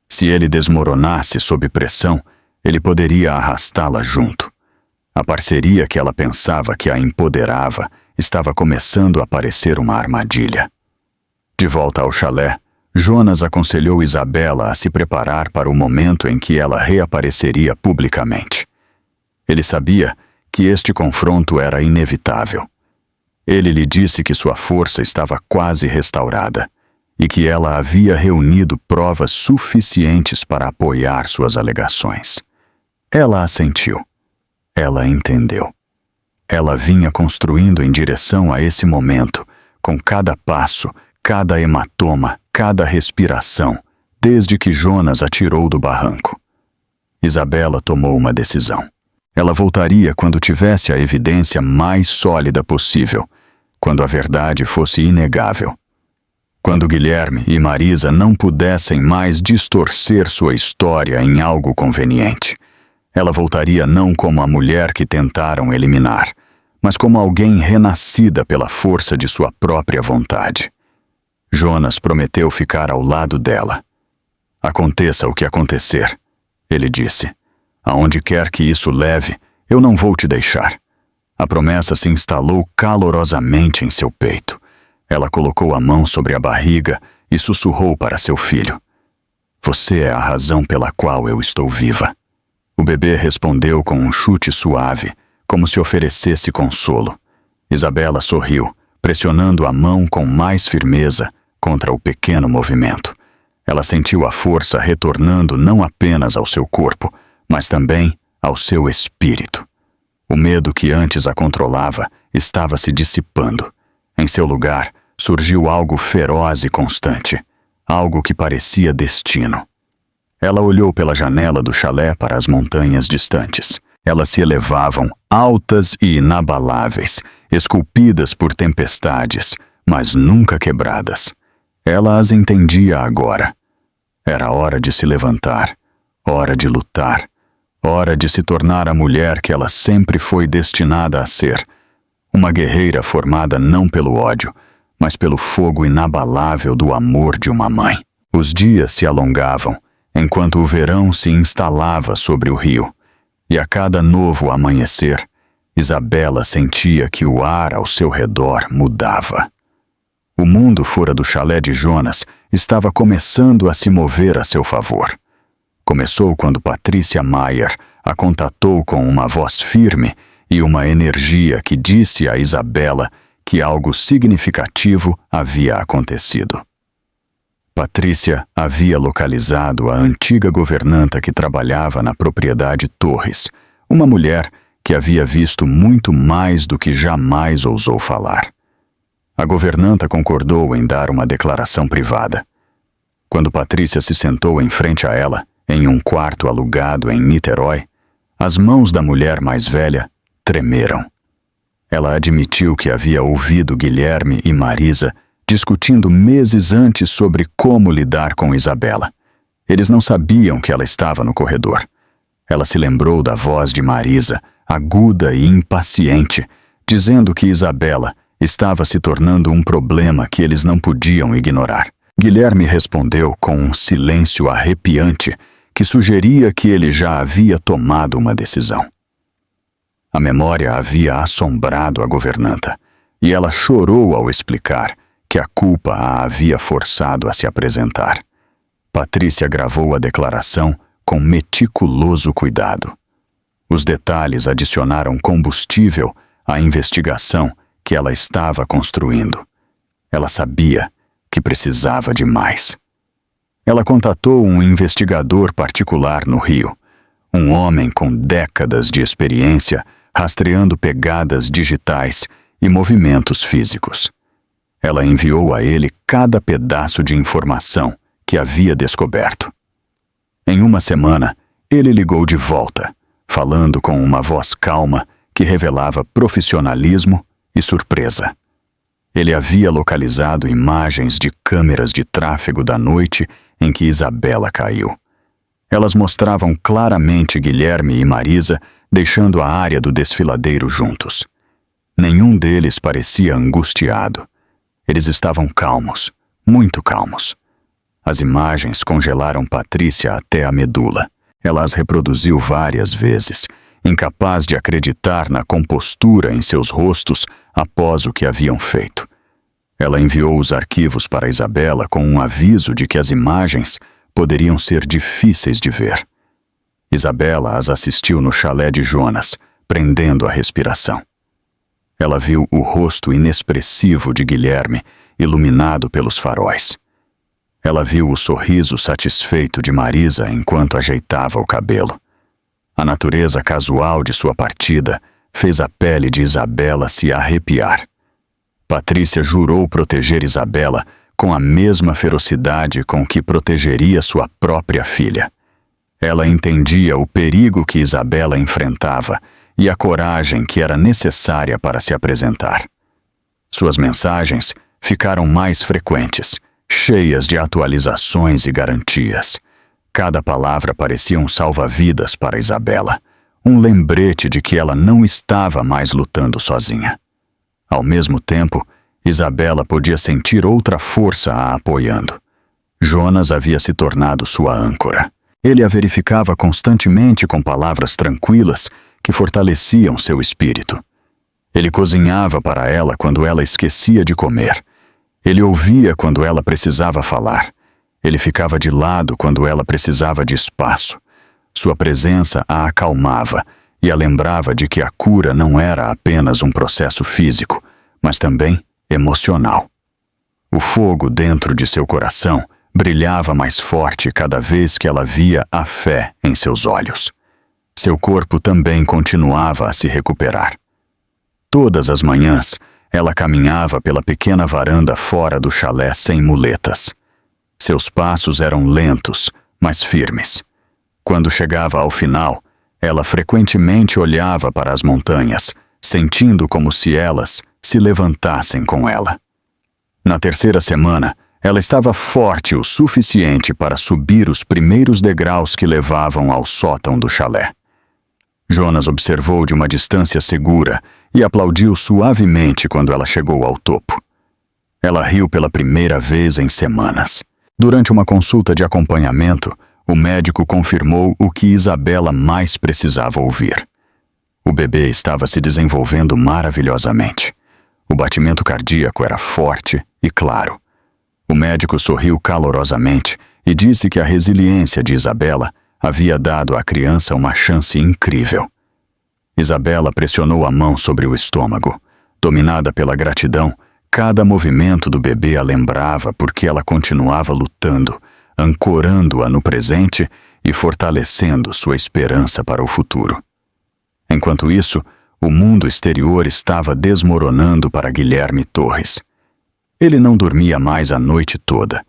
Se ele desmoronasse sob pressão, ele poderia arrastá-la junto. A parceria que ela pensava que a empoderava estava começando a parecer uma armadilha. De volta ao chalé, Jonas aconselhou Isabela a se preparar para o momento em que ela reapareceria publicamente. Ele sabia que este confronto era inevitável. Ele lhe disse que sua força estava quase restaurada e que ela havia reunido provas suficientes para apoiar suas alegações. Ela assentiu. Ela entendeu. Ela vinha construindo em direção a esse momento, com cada passo, cada hematoma, cada respiração, desde que Jonas atirou do barranco. Isabela tomou uma decisão. Ela voltaria quando tivesse a evidência mais sólida possível, quando a verdade fosse inegável. Quando Guilherme e Marisa não pudessem mais distorcer sua história em algo conveniente. Ela voltaria não como a mulher que tentaram eliminar, mas como alguém renascida pela força de sua própria vontade. Jonas prometeu ficar ao lado dela. Aconteça o que acontecer, ele disse. Aonde quer que isso leve, eu não vou te deixar. A promessa se instalou calorosamente em seu peito. Ela colocou a mão sobre a barriga e sussurrou para seu filho. Você é a razão pela qual eu estou viva. O bebê respondeu com um chute suave, como se oferecesse consolo. Isabela sorriu, pressionando a mão com mais firmeza contra o pequeno movimento. Ela sentiu a força retornando não apenas ao seu corpo, mas também ao seu espírito. O medo que antes a controlava estava se dissipando. Em seu lugar, surgiu algo feroz e constante, algo que parecia destino. Ela olhou pela janela do chalé para as montanhas distantes. Elas se elevavam, altas e inabaláveis, esculpidas por tempestades, mas nunca quebradas. Ela as entendia agora. Era hora de se levantar, hora de lutar, hora de se tornar a mulher que ela sempre foi destinada a ser. Uma guerreira formada não pelo ódio, mas pelo fogo inabalável do amor de uma mãe. Os dias se alongavam, enquanto o verão se instalava sobre o rio, e a cada novo amanhecer, Isabela sentia que o ar ao seu redor mudava. O mundo fora do chalé de Jonas estava começando a se mover a seu favor. Começou quando Patrícia Maier a contatou com uma voz firme e uma energia que disse a Isabela que algo significativo havia acontecido. Patrícia havia localizado a antiga governanta que trabalhava na propriedade Torres, uma mulher que havia visto muito mais do que jamais ousou falar. A governanta concordou em dar uma declaração privada. Quando Patrícia se sentou em frente a ela, em um quarto alugado em Niterói, as mãos da mulher mais velha tremeram. Ela admitiu que havia ouvido Guilherme e Marisa discutindo meses antes sobre como lidar com Isabela. Eles não sabiam que ela estava no corredor. Ela se lembrou da voz de Marisa, aguda e impaciente, dizendo que Isabela estava se tornando um problema que eles não podiam ignorar. Guilherme respondeu com um silêncio arrepiante que sugeria que ele já havia tomado uma decisão. A memória havia assombrado a governanta, e ela chorou ao explicar que a culpa a havia forçado a se apresentar. Patrícia gravou a declaração com meticuloso cuidado. Os detalhes adicionaram combustível à investigação que ela estava construindo. Ela sabia que precisava de mais. Ela contatou um investigador particular no Rio, um homem com décadas de experiência rastreando pegadas digitais e movimentos físicos. Ela enviou a ele cada pedaço de informação que havia descoberto. Em uma semana, ele ligou de volta, falando com uma voz calma que revelava profissionalismo e surpresa. Ele havia localizado imagens de câmeras de tráfego da noite em que Isabela caiu. Elas mostravam claramente Guilherme e Marisa deixando a área do desfiladeiro juntos. Nenhum deles parecia angustiado. Eles estavam calmos, muito calmos. As imagens congelaram Patrícia até a medula. Ela as reproduziu várias vezes, incapaz de acreditar na compostura em seus rostos após o que haviam feito. Ela enviou os arquivos para Isabela com um aviso de que as imagens poderiam ser difíceis de ver. Isabela as assistiu no chalé de Jonas, prendendo a respiração. Ela viu o rosto inexpressivo de Guilherme, iluminado pelos faróis. Ela viu o sorriso satisfeito de Marisa enquanto ajeitava o cabelo. A natureza casual de sua partida fez a pele de Isabela se arrepiar. Patrícia jurou proteger Isabela com a mesma ferocidade com que protegeria sua própria filha. Ela entendia o perigo que Isabela enfrentava e a coragem que era necessária para se apresentar. Suas mensagens ficaram mais frequentes, cheias de atualizações e garantias. Cada palavra parecia um salva-vidas para Isabela, um lembrete de que ela não estava mais lutando sozinha. Ao mesmo tempo, Isabela podia sentir outra força a apoiando. Jonas havia se tornado sua âncora. Ele a verificava constantemente com palavras tranquilas que fortaleciam seu espírito. Ele cozinhava para ela quando ela esquecia de comer. Ele ouvia quando ela precisava falar. Ele ficava de lado quando ela precisava de espaço. Sua presença a acalmava e a lembrava de que a cura não era apenas um processo físico, mas também emocional. O fogo dentro de seu coração brilhava mais forte cada vez que ela via a fé em seus olhos. Seu corpo também continuava a se recuperar. Todas as manhãs, ela caminhava pela pequena varanda fora do chalé sem muletas. Seus passos eram lentos, mas firmes. Quando chegava ao final, ela frequentemente olhava para as montanhas, sentindo como se elas se levantassem com ela. Na terceira semana, ela estava forte o suficiente para subir os primeiros degraus que levavam ao sótão do chalé. Jonas observou de uma distância segura e aplaudiu suavemente quando ela chegou ao topo. Ela riu pela primeira vez em semanas. Durante uma consulta de acompanhamento, o médico confirmou o que Isabela mais precisava ouvir. O bebê estava se desenvolvendo maravilhosamente. O batimento cardíaco era forte e claro. O médico sorriu calorosamente e disse que a resiliência de Isabela havia dado à criança uma chance incrível. Isabela pressionou a mão sobre o estômago. Dominada pela gratidão, cada movimento do bebê a lembrava porque ela continuava lutando, ancorando-a no presente e fortalecendo sua esperança para o futuro. Enquanto isso, o mundo exterior estava desmoronando para Guilherme Torres. Ele não dormia mais a noite toda.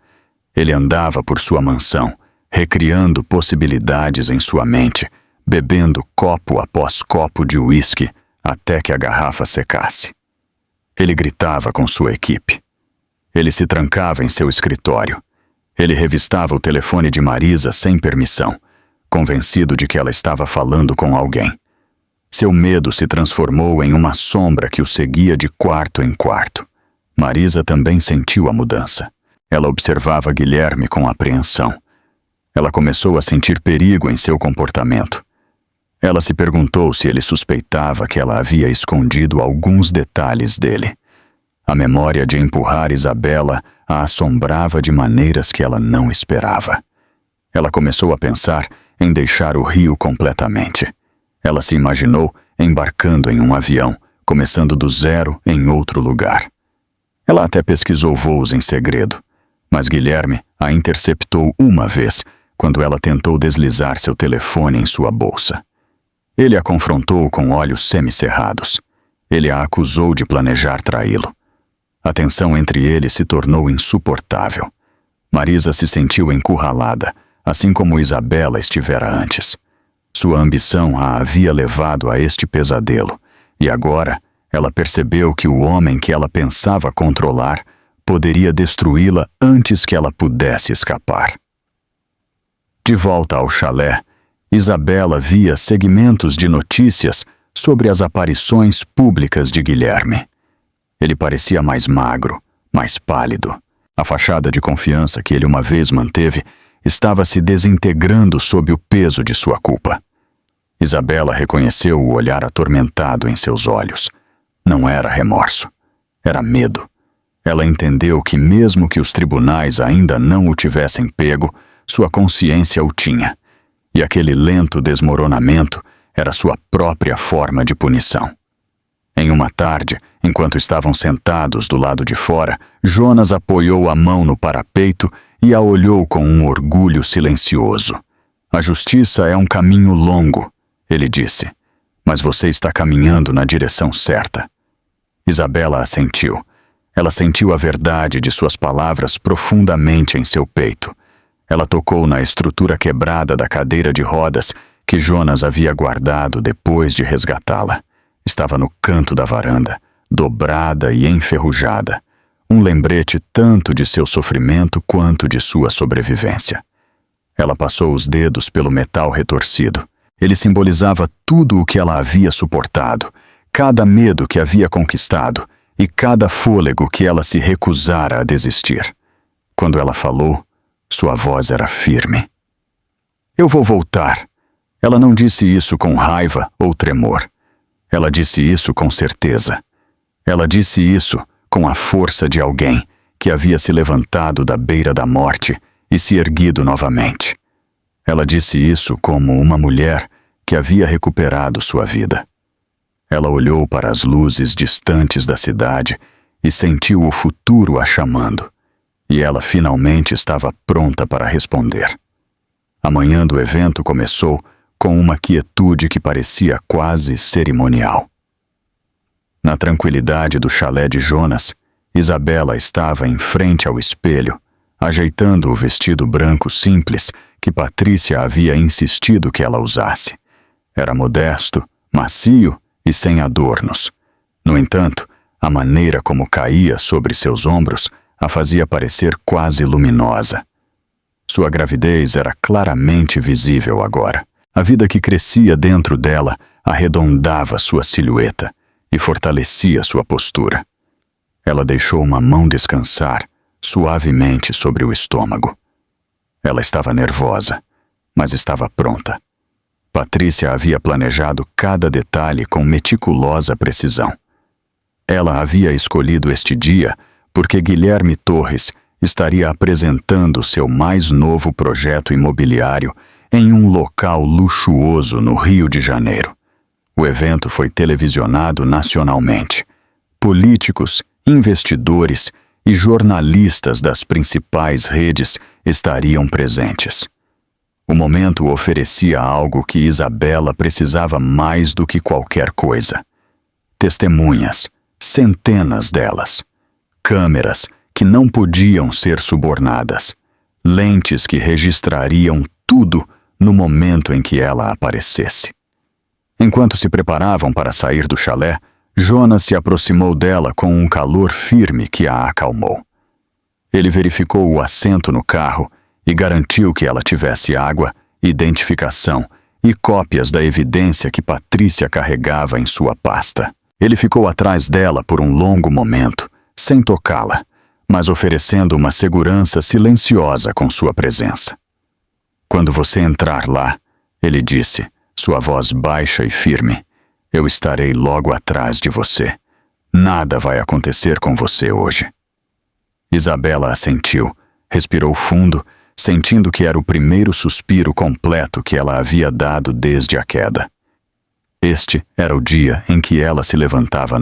Ele andava por sua mansão, recriando possibilidades em sua mente, bebendo copo após copo de uísque até que a garrafa secasse. Ele gritava com sua equipe. Ele se trancava em seu escritório. Ele revistava o telefone de Marisa sem permissão, convencido de que ela estava falando com alguém. Seu medo se transformou em uma sombra que o seguia de quarto em quarto. Marisa também sentiu a mudança. Ela observava Guilherme com apreensão. Ela começou a sentir perigo em seu comportamento. Ela se perguntou se ele suspeitava que ela havia escondido alguns detalhes dele. A memória de empurrar Isabela a assombrava de maneiras que ela não esperava. Ela começou a pensar em deixar o Rio completamente. Ela se imaginou embarcando em um avião, começando do zero em outro lugar. Ela até pesquisou voos em segredo, mas Guilherme a interceptou uma vez, quando ela tentou deslizar seu telefone em sua bolsa. Ele a confrontou com olhos semicerrados. Ele a acusou de planejar traí-lo. A tensão entre eles se tornou insuportável. Marisa se sentiu encurralada, assim como Isabela estivera antes. Sua ambição a havia levado a este pesadelo, e agora ela percebeu que o homem que ela pensava controlar poderia destruí-la antes que ela pudesse escapar. De volta ao chalé, Isabela via segmentos de notícias sobre as aparições públicas de Guilherme. Ele parecia mais magro, mais pálido. A fachada de confiança que ele uma vez manteve estava se desintegrando sob o peso de sua culpa. Isabela reconheceu o olhar atormentado em seus olhos. Não era remorso, era medo. Ela entendeu que mesmo que os tribunais ainda não o tivessem pego, sua consciência o tinha. E aquele lento desmoronamento era sua própria forma de punição. Em uma tarde, enquanto estavam sentados do lado de fora, Jonas apoiou a mão no parapeito e a olhou com um orgulho silencioso. A justiça é um caminho longo, ele disse, mas você está caminhando na direção certa. Isabela assentiu. Ela sentiu a verdade de suas palavras profundamente em seu peito. Ela tocou na estrutura quebrada da cadeira de rodas que Jonas havia guardado depois de resgatá-la. Estava no canto da varanda, dobrada e enferrujada. Um lembrete tanto de seu sofrimento quanto de sua sobrevivência. Ela passou os dedos pelo metal retorcido. Ele simbolizava tudo o que ela havia suportado, cada medo que havia conquistado e cada fôlego que ela se recusara a desistir. Quando ela falou, sua voz era firme. Eu vou voltar. Ela não disse isso com raiva ou tremor. Ela disse isso com certeza. Ela disse isso com a força de alguém que havia se levantado da beira da morte e se erguido novamente. Ela disse isso como uma mulher que havia recuperado sua vida. Ela olhou para as luzes distantes da cidade e sentiu o futuro a chamando. E ela finalmente estava pronta para responder. A manhã do evento começou com uma quietude que parecia quase cerimonial. Na tranquilidade do chalé de Jonas, Isabela estava em frente ao espelho, ajeitando o vestido branco simples que Patrícia havia insistido que ela usasse. Era modesto, macio e sem adornos. No entanto, a maneira como caía sobre seus ombros a fazia parecer quase luminosa. Sua gravidez era claramente visível agora. A vida que crescia dentro dela arredondava sua silhueta e fortalecia sua postura. Ela deixou uma mão descansar suavemente sobre o estômago. Ela estava nervosa, mas estava pronta. Patrícia havia planejado cada detalhe com meticulosa precisão. Ela havia escolhido este dia porque Guilherme Torres estaria apresentando seu mais novo projeto imobiliário em um local luxuoso no Rio de Janeiro. O evento foi televisionado nacionalmente. políticos, investidores e jornalistas das principais redes estariam presentes. O momento oferecia algo que Isabela precisava mais do que qualquer coisa. Testemunhas, centenas delas. Câmeras que não podiam ser subornadas. Lentes que registrariam tudo no momento em que ela aparecesse. Enquanto se preparavam para sair do chalé, Jonas se aproximou dela com um calor firme que a acalmou. Ele verificou o assento no carro e garantiu que ela tivesse água, identificação e cópias da evidência que Patrícia carregava em sua pasta. Ele ficou atrás dela por um longo momento, sem tocá-la, mas oferecendo uma segurança silenciosa com sua presença. Quando você entrar lá, ele disse, sua voz baixa e firme, eu estarei logo atrás de você. Nada vai acontecer com você hoje. Isabela assentiu, respirou fundo, sentindo que era o primeiro suspiro completo que ela havia dado desde a queda. Este era o dia em que ela se levantava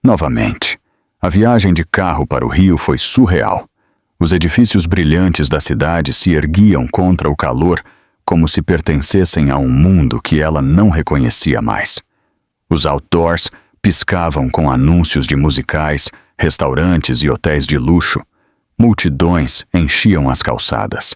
novamente. A viagem de carro para o Rio foi surreal. Os edifícios brilhantes da cidade se erguiam contra o calor como se pertencessem a um mundo que ela não reconhecia mais. Os outdoors piscavam com anúncios de musicais, restaurantes e hotéis de luxo. Multidões enchiam as calçadas.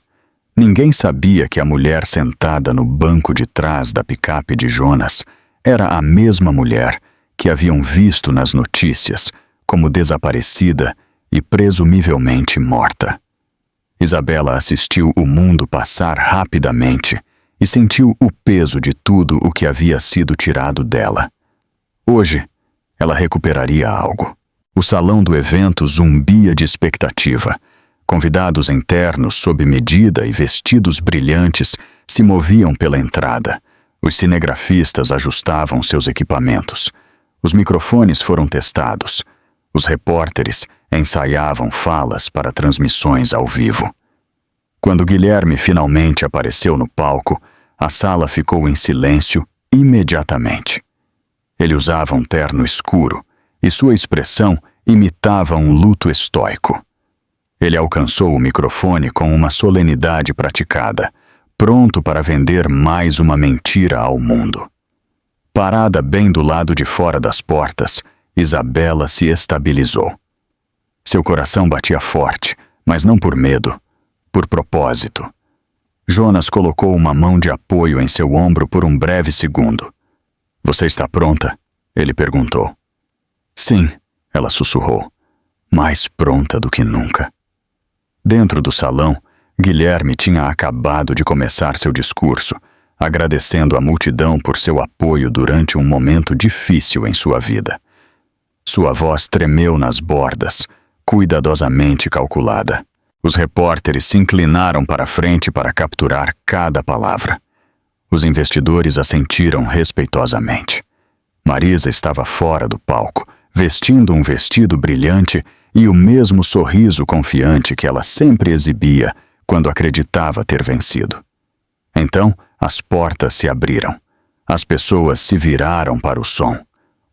Ninguém sabia que a mulher sentada no banco de trás da picape de Jonas era a mesma mulher que haviam visto nas notícias como desaparecida e presumivelmente morta. Isabela assistiu o mundo passar rapidamente e sentiu o peso de tudo o que havia sido tirado dela. Hoje, ela recuperaria algo. O salão do evento zumbia de expectativa. Convidados internos sob medida e vestidos brilhantes se moviam pela entrada. Os cinegrafistas ajustavam seus equipamentos. Os microfones foram testados. Os repórteres ensaiavam falas para transmissões ao vivo. Quando Guilherme finalmente apareceu no palco, a sala ficou em silêncio imediatamente. Ele usava um terno escuro e sua expressão imitava um luto estoico. Ele alcançou o microfone com uma solenidade praticada, pronto para vender mais uma mentira ao mundo. Parada bem do lado de fora das portas, Isabela se estabilizou. Seu coração batia forte, mas não por medo, por propósito. Jonas colocou uma mão de apoio em seu ombro por um breve segundo. Você está pronta? Ele perguntou. Sim, ela sussurrou, mais pronta do que nunca. Dentro do salão, Guilherme tinha acabado de começar seu discurso, agradecendo a multidão por seu apoio durante um momento difícil em sua vida. Sua voz tremeu nas bordas, cuidadosamente calculada. Os repórteres se inclinaram para a frente para capturar cada palavra. Os investidores assentiram respeitosamente. Marisa estava fora do palco, vestindo um vestido brilhante e o mesmo sorriso confiante que ela sempre exibia quando acreditava ter vencido. Então, as portas se abriram. As pessoas se viraram para o som.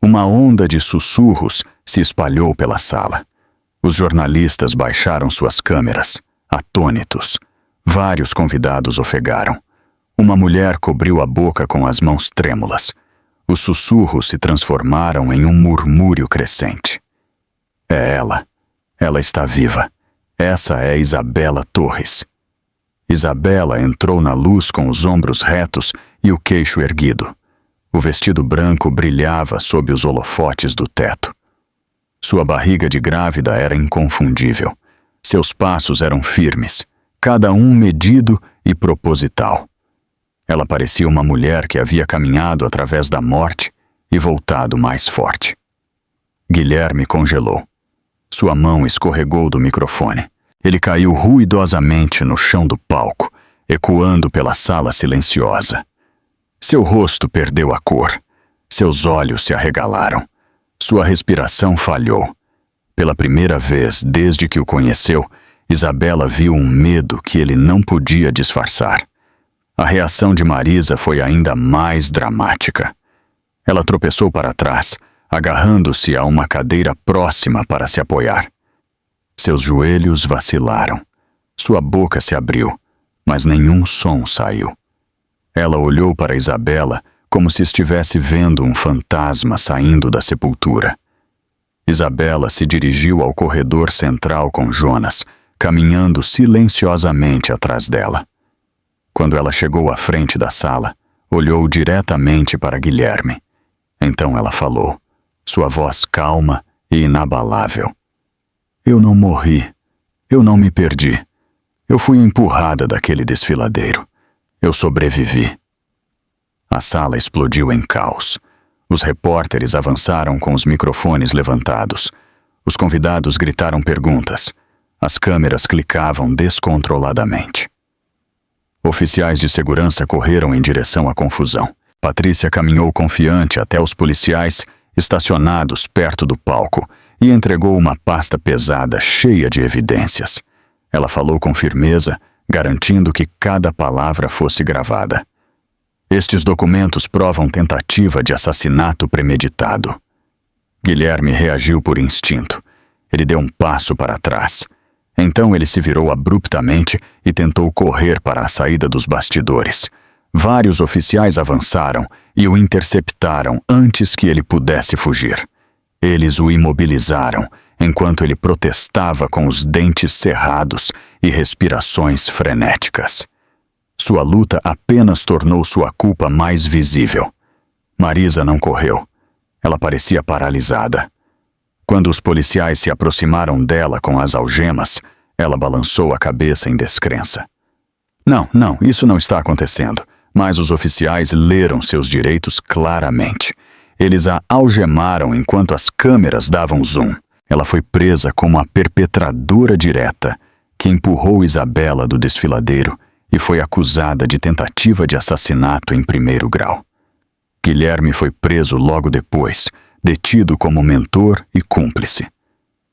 Uma onda de sussurros se espalhou pela sala. Os jornalistas baixaram suas câmeras, atônitos. Vários convidados ofegaram. Uma mulher cobriu a boca com as mãos trêmulas. Os sussurros se transformaram em um murmúrio crescente. É ela. Ela está viva. Essa é Isabela Torres. Isabela entrou na luz com os ombros retos e o queixo erguido. O vestido branco brilhava sob os holofotes do teto. Sua barriga de grávida era inconfundível. Seus passos eram firmes, cada um medido e proposital. Ela parecia uma mulher que havia caminhado através da morte e voltado mais forte. Guilherme congelou. Sua mão escorregou do microfone. Ele caiu ruidosamente no chão do palco, ecoando pela sala silenciosa. Seu rosto perdeu a cor. Seus olhos se arregalaram. Sua respiração falhou. Pela primeira vez desde que o conheceu, Isabela viu um medo que ele não podia disfarçar. A reação de Marisa foi ainda mais dramática. Ela tropeçou para trás, agarrando-se a uma cadeira próxima para se apoiar. Seus joelhos vacilaram. Sua boca se abriu, mas nenhum som saiu. Ela olhou para Isabela como se estivesse vendo um fantasma saindo da sepultura. Isabela se dirigiu ao corredor central com Jonas, caminhando silenciosamente atrás dela. Quando ela chegou à frente da sala, olhou diretamente para Guilherme. Então ela falou, sua voz calma e inabalável. Eu não morri. Eu não me perdi. Eu fui empurrada daquele desfiladeiro. Eu sobrevivi. A sala explodiu em caos. Os repórteres avançaram com os microfones levantados. Os convidados gritaram perguntas. As câmeras clicavam descontroladamente. Oficiais de segurança correram em direção à confusão. Patrícia caminhou confiante até os policiais estacionados perto do palco e entregou uma pasta pesada cheia de evidências. Ela falou com firmeza, garantindo que cada palavra fosse gravada. Estes documentos provam tentativa de assassinato premeditado. Guilherme reagiu por instinto. Ele deu um passo para trás. Então ele se virou abruptamente e tentou correr para a saída dos bastidores. Vários oficiais avançaram e o interceptaram antes que ele pudesse fugir. Eles o imobilizaram, enquanto ele protestava com os dentes cerrados e respirações frenéticas. Sua luta apenas tornou sua culpa mais visível. Marisa não correu. Ela parecia paralisada. Quando os policiais se aproximaram dela com as algemas, ela balançou a cabeça em descrença. Não, isso não está acontecendo. Mas os oficiais leram seus direitos claramente. Eles a algemaram enquanto as câmeras davam zoom. Ela foi presa como a perpetradora direta, que empurrou Isabela do desfiladeiro e foi acusada de tentativa de assassinato em primeiro grau. Guilherme foi preso logo depois, detido como mentor e cúmplice.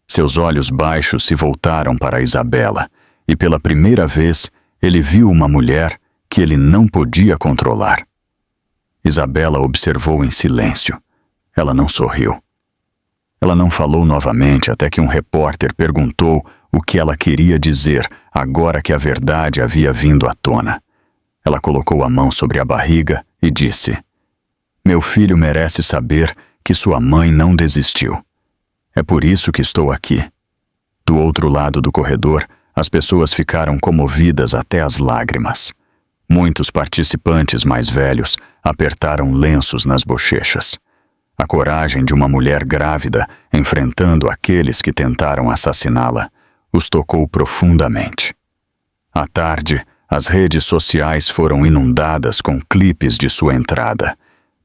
Seus olhos baixos se voltaram para Isabela e pela primeira vez ele viu uma mulher que ele não podia controlar. Isabela observou em silêncio. Ela não sorriu. Ela não falou novamente até que um repórter perguntou o que ela queria dizer agora que a verdade havia vindo à tona. Ela colocou a mão sobre a barriga e disse: Meu filho merece saber que sua mãe não desistiu. É por isso que estou aqui. Do outro lado do corredor, as pessoas ficaram comovidas até as lágrimas. Muitos participantes mais velhos apertaram lenços nas bochechas. A coragem de uma mulher grávida enfrentando aqueles que tentaram assassiná-la os tocou profundamente. À tarde, as redes sociais foram inundadas com clipes de sua entrada.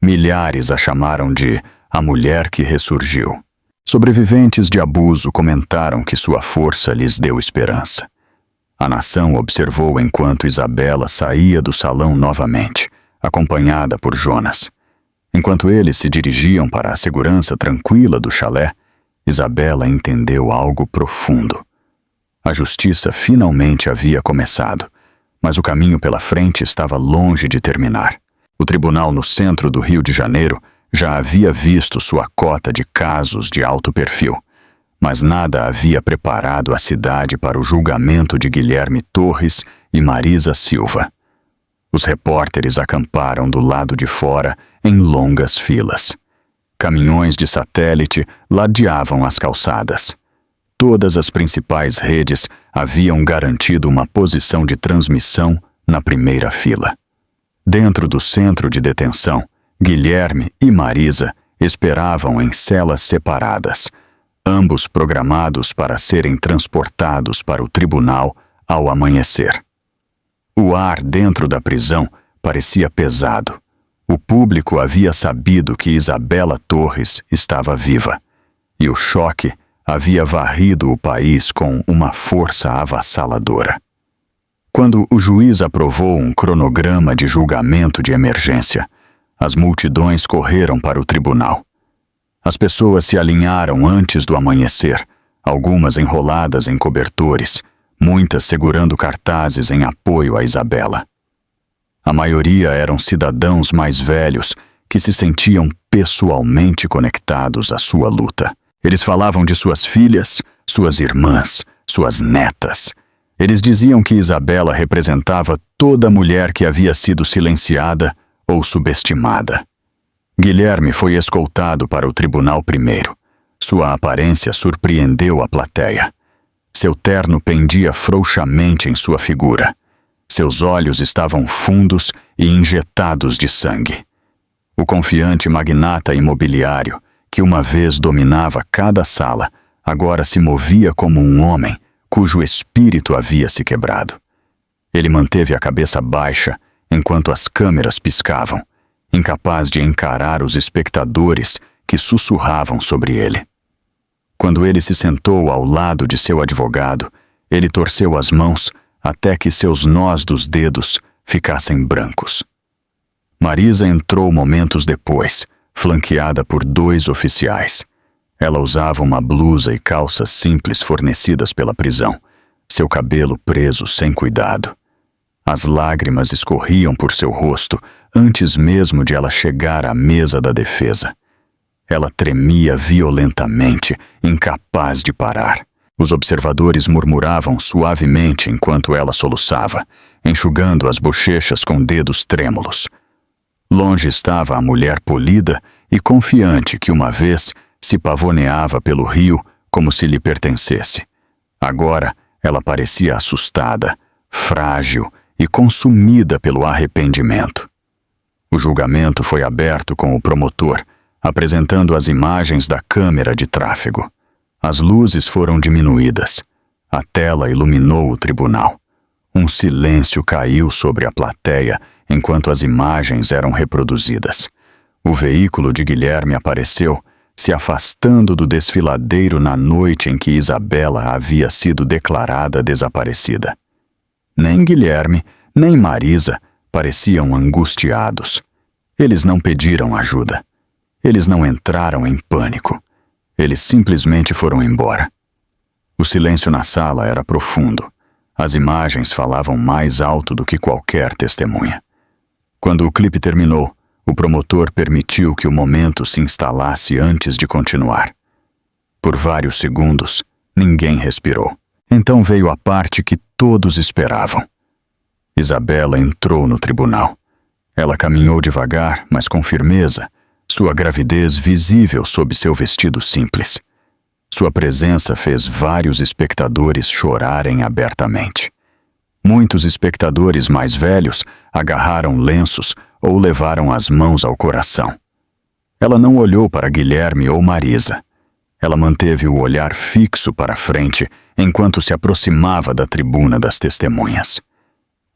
Milhares a chamaram de a mulher que ressurgiu. Sobreviventes de abuso comentaram que sua força lhes deu esperança. A nação observou enquanto Isabela saía do salão novamente, acompanhada por Jonas. Enquanto eles se dirigiam para a segurança tranquila do chalé, Isabela entendeu algo profundo. A justiça finalmente havia começado, mas o caminho pela frente estava longe de terminar. O tribunal no centro do Rio de Janeiro já havia visto sua cota de casos de alto perfil, mas nada havia preparado a cidade para o julgamento de Guilherme Torres e Marisa Silva. Os repórteres acamparam do lado de fora em longas filas. Caminhões de satélite ladeavam as calçadas. Todas as principais redes haviam garantido uma posição de transmissão na primeira fila. Dentro do centro de detenção, Guilherme e Marisa esperavam em celas separadas, ambos programados para serem transportados para o tribunal ao amanhecer. O ar dentro da prisão parecia pesado. O público havia sabido que Isabela Torres estava viva, e o choque havia varrido o país com uma força avassaladora. Quando o juiz aprovou um cronograma de julgamento de emergência, as multidões correram para o tribunal. As pessoas se alinharam antes do amanhecer, algumas enroladas em cobertores, muitas segurando cartazes em apoio a Isabela. A maioria eram cidadãos mais velhos que se sentiam pessoalmente conectados à sua luta. Eles falavam de suas filhas, suas irmãs, suas netas. Eles diziam que Isabela representava toda mulher que havia sido silenciada ou subestimada. Guilherme foi escoltado para o tribunal primeiro. Sua aparência surpreendeu a plateia. Seu terno pendia frouxamente em sua figura. Seus olhos estavam fundos e injetados de sangue. O confiante magnata imobiliário, que uma vez dominava cada sala, agora se movia como um homem cujo espírito havia se quebrado. Ele manteve a cabeça baixa enquanto as câmeras piscavam, incapaz de encarar os espectadores que sussurravam sobre ele. Quando ele se sentou ao lado de seu advogado, ele torceu as mãos até que seus nós dos dedos ficassem brancos. Marisa entrou momentos depois, flanqueada por 2 oficiais. Ela usava uma blusa e calças simples fornecidas pela prisão, seu cabelo preso sem cuidado. As lágrimas escorriam por seu rosto antes mesmo de ela chegar à mesa da defesa. Ela tremia violentamente, incapaz de parar. Os observadores murmuravam suavemente enquanto ela soluçava, enxugando as bochechas com dedos trêmulos. Longe estava a mulher polida e confiante que uma vez se pavoneava pelo rio como se lhe pertencesse. Agora ela parecia assustada, frágil e consumida pelo arrependimento. O julgamento foi aberto com o promotor, apresentando as imagens da câmera de tráfego. As luzes foram diminuídas. A tela iluminou o tribunal. Um silêncio caiu sobre a plateia enquanto as imagens eram reproduzidas. O veículo de Guilherme apareceu, se afastando do desfiladeiro na noite em que Isabela havia sido declarada desaparecida. Nem Guilherme, nem Marisa pareciam angustiados. Eles não pediram ajuda. Eles não entraram em pânico. Eles simplesmente foram embora. O silêncio na sala era profundo. As imagens falavam mais alto do que qualquer testemunha. Quando o clipe terminou, o promotor permitiu que o momento se instalasse antes de continuar. Por vários segundos, ninguém respirou. Então veio a parte que todos esperavam. Isabela entrou no tribunal. Ela caminhou devagar, mas com firmeza, sua gravidez visível sob seu vestido simples. Sua presença fez vários espectadores chorarem abertamente. Muitos espectadores mais velhos agarraram lenços ou levaram as mãos ao coração. Ela não olhou para Guilherme ou Marisa. Ela manteve o olhar fixo para frente enquanto se aproximava da tribuna das testemunhas.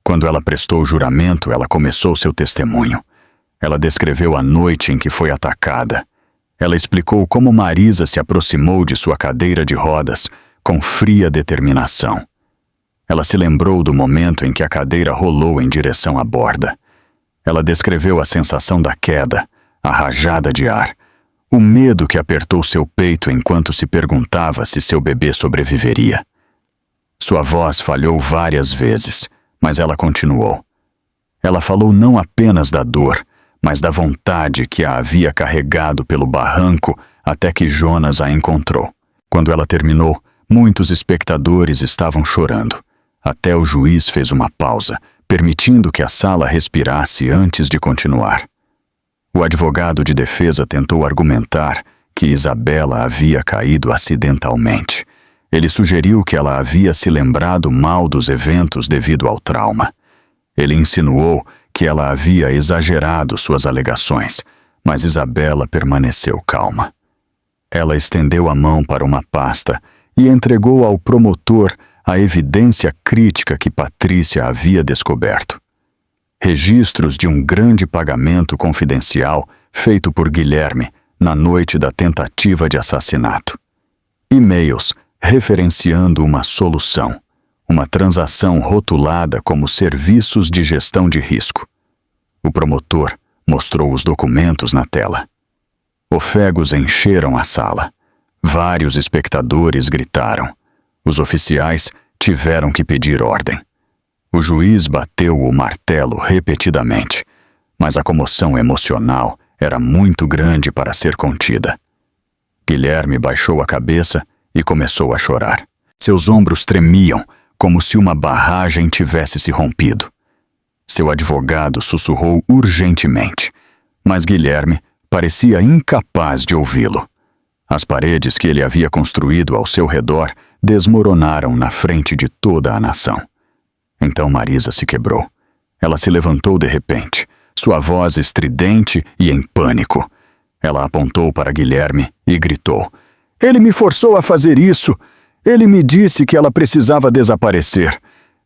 Quando ela prestou juramento, ela começou seu testemunho. Ela descreveu a noite em que foi atacada. Ela explicou como Marisa se aproximou de sua cadeira de rodas com fria determinação. Ela se lembrou do momento em que a cadeira rolou em direção à borda. Ela descreveu a sensação da queda, a rajada de ar, o medo que apertou seu peito enquanto se perguntava se seu bebê sobreviveria. Sua voz falhou várias vezes, mas ela continuou. Ela falou não apenas da dor, mas da vontade que a havia carregado pelo barranco até que Jonas a encontrou. Quando ela terminou, muitos espectadores estavam chorando. Até o juiz fez uma pausa, permitindo que a sala respirasse antes de continuar. O advogado de defesa tentou argumentar que Isabela havia caído acidentalmente. Ele sugeriu que ela havia se lembrado mal dos eventos devido ao trauma. Ele insinuou que ela havia exagerado suas alegações, mas Isabela permaneceu calma. Ela estendeu a mão para uma pasta e entregou ao promotor a evidência crítica que Patrícia havia descoberto. Registros de um grande pagamento confidencial feito por Guilherme na noite da tentativa de assassinato. E-mails referenciando uma solução, uma transação rotulada como serviços de gestão de risco. O promotor mostrou os documentos na tela. Ofegos encheram a sala. Vários espectadores gritaram. Os oficiais tiveram que pedir ordem. O juiz bateu o martelo repetidamente, mas a comoção emocional era muito grande para ser contida. Guilherme baixou a cabeça e começou a chorar. Seus ombros tremiam, como se uma barragem tivesse se rompido. Seu advogado sussurrou urgentemente, mas Guilherme parecia incapaz de ouvi-lo. As paredes que ele havia construído ao seu redor desmoronaram na frente de toda a nação. Então Marisa se quebrou. Ela se levantou de repente, sua voz estridente e em pânico. Ela apontou para Guilherme e gritou: "Ele me forçou a fazer isso! Ele me disse que ela precisava desaparecer.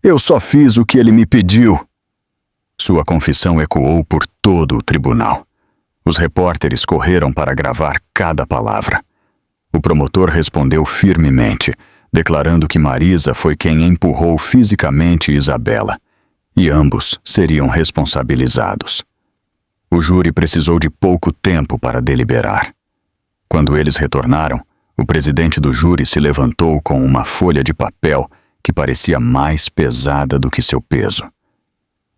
Eu só fiz o que ele me pediu." Sua confissão ecoou por todo o tribunal. Os repórteres correram para gravar cada palavra. O promotor respondeu firmemente, declarando que Marisa foi quem empurrou fisicamente Isabela, e ambos seriam responsabilizados. O júri precisou de pouco tempo para deliberar. Quando eles retornaram, o presidente do júri se levantou com uma folha de papel que parecia mais pesada do que seu peso.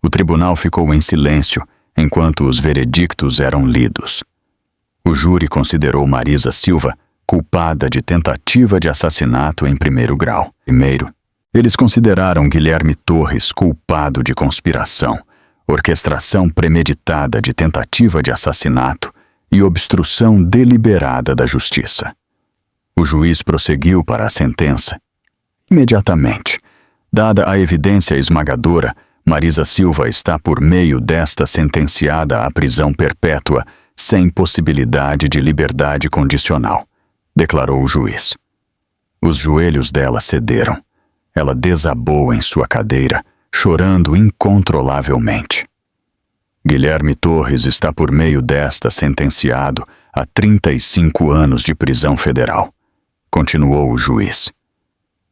O tribunal ficou em silêncio enquanto os veredictos eram lidos. O júri considerou Marisa Silva culpada de tentativa de assassinato em primeiro grau. Primeiro, eles consideraram Guilherme Torres culpado de conspiração, orquestração premeditada de tentativa de assassinato e obstrução deliberada da justiça. O juiz prosseguiu para a sentença. Imediatamente, dada a evidência esmagadora, Marisa Silva está por meio desta sentenciada à prisão perpétua, sem possibilidade de liberdade condicional, declarou o juiz. Os joelhos dela cederam. Ela desabou em sua cadeira, chorando incontrolavelmente. Guilherme Torres está por meio desta sentenciado a 35 anos de prisão federal, continuou o juiz.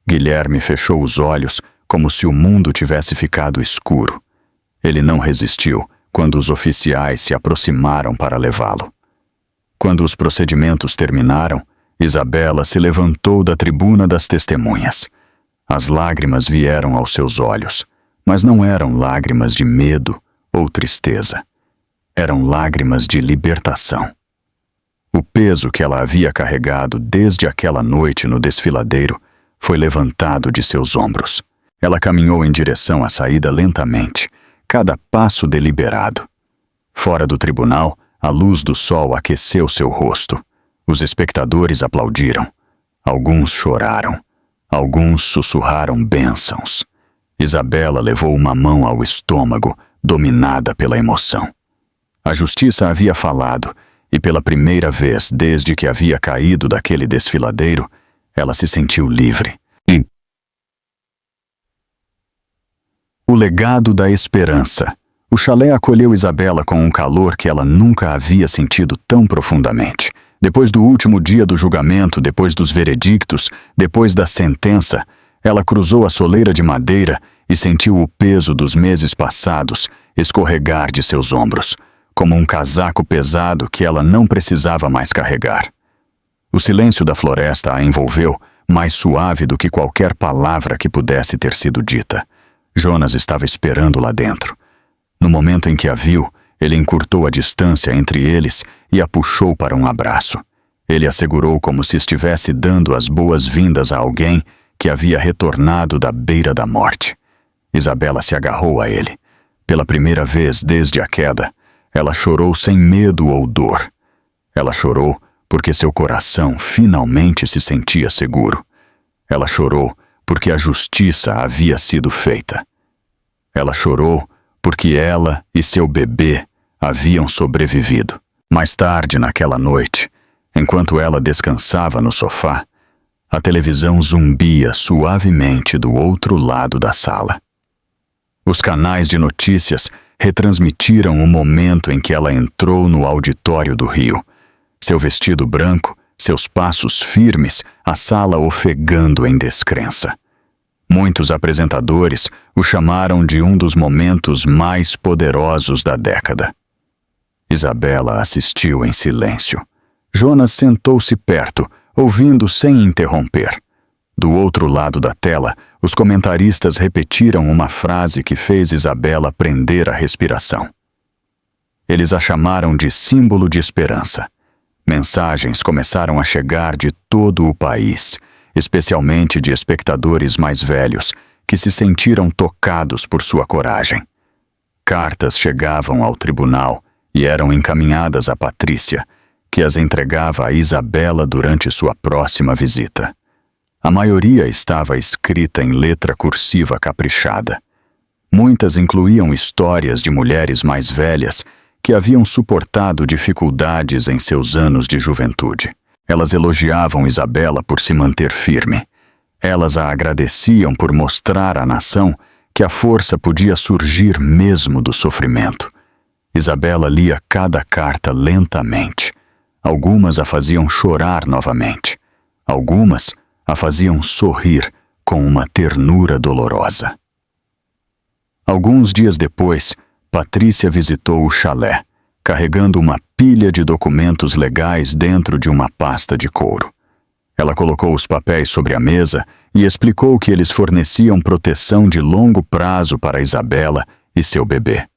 Guilherme fechou os olhos como se o mundo tivesse ficado escuro. Ele não resistiu quando os oficiais se aproximaram para levá-lo. Quando os procedimentos terminaram, Isabela se levantou da tribuna das testemunhas. As lágrimas vieram aos seus olhos, mas não eram lágrimas de medo ou tristeza. Eram lágrimas de libertação. O peso que ela havia carregado desde aquela noite no desfiladeiro foi levantado de seus ombros. Ela caminhou em direção à saída lentamente, cada passo deliberado. Fora do tribunal, a luz do sol aqueceu seu rosto. Os espectadores aplaudiram. Alguns choraram. Alguns sussurraram bênçãos. Isabela levou uma mão ao estômago, dominada pela emoção. A justiça havia falado, e pela primeira vez desde que havia caído daquele desfiladeiro, ela se sentiu livre. O legado da esperança. O chalé acolheu Isabela com um calor que ela nunca havia sentido tão profundamente. Depois do último dia do julgamento, depois dos veredictos, depois da sentença, ela cruzou a soleira de madeira e sentiu o peso dos meses passados escorregar de seus ombros, como um casaco pesado que ela não precisava mais carregar. O silêncio da floresta a envolveu, mais suave do que qualquer palavra que pudesse ter sido dita. Jonas estava esperando lá dentro. No momento em que a viu, ele encurtou a distância entre eles e a puxou para um abraço. Ele a segurou como se estivesse dando as boas-vindas a alguém que havia retornado da beira da morte. Isabela se agarrou a ele. Pela primeira vez desde a queda, ela chorou sem medo ou dor. Ela chorou porque seu coração finalmente se sentia seguro. Ela chorou porque a justiça havia sido feita. Ela chorou porque ela e seu bebê haviam sobrevivido. Mais tarde naquela noite, enquanto ela descansava no sofá, a televisão zumbia suavemente do outro lado da sala. Os canais de notícias retransmitiram o momento em que ela entrou no auditório do Rio. Seu vestido branco, seus passos firmes, a sala ofegando em descrença. Muitos apresentadores o chamaram de um dos momentos mais poderosos da década. Isabela assistiu em silêncio. Jonas sentou-se perto, ouvindo sem interromper. Do outro lado da tela, os comentaristas repetiram uma frase que fez Isabela prender a respiração. Eles a chamaram de símbolo de esperança. Mensagens começaram a chegar de todo o país, especialmente de espectadores mais velhos, que se sentiram tocados por sua coragem. Cartas chegavam ao tribunal e eram encaminhadas a Patrícia, que as entregava a Isabela durante sua próxima visita. A maioria estava escrita em letra cursiva caprichada. Muitas incluíam histórias de mulheres mais velhas que haviam suportado dificuldades em seus anos de juventude. Elas elogiavam Isabela por se manter firme. Elas a agradeciam por mostrar à nação que a força podia surgir mesmo do sofrimento. Isabela lia cada carta lentamente. Algumas a faziam chorar novamente. Algumas a faziam sorrir com uma ternura dolorosa. Alguns dias depois, Patrícia visitou o chalé, carregando uma pilha de documentos legais dentro de uma pasta de couro. Ela colocou os papéis sobre a mesa e explicou que eles forneciam proteção de longo prazo para Isabela e seu bebê.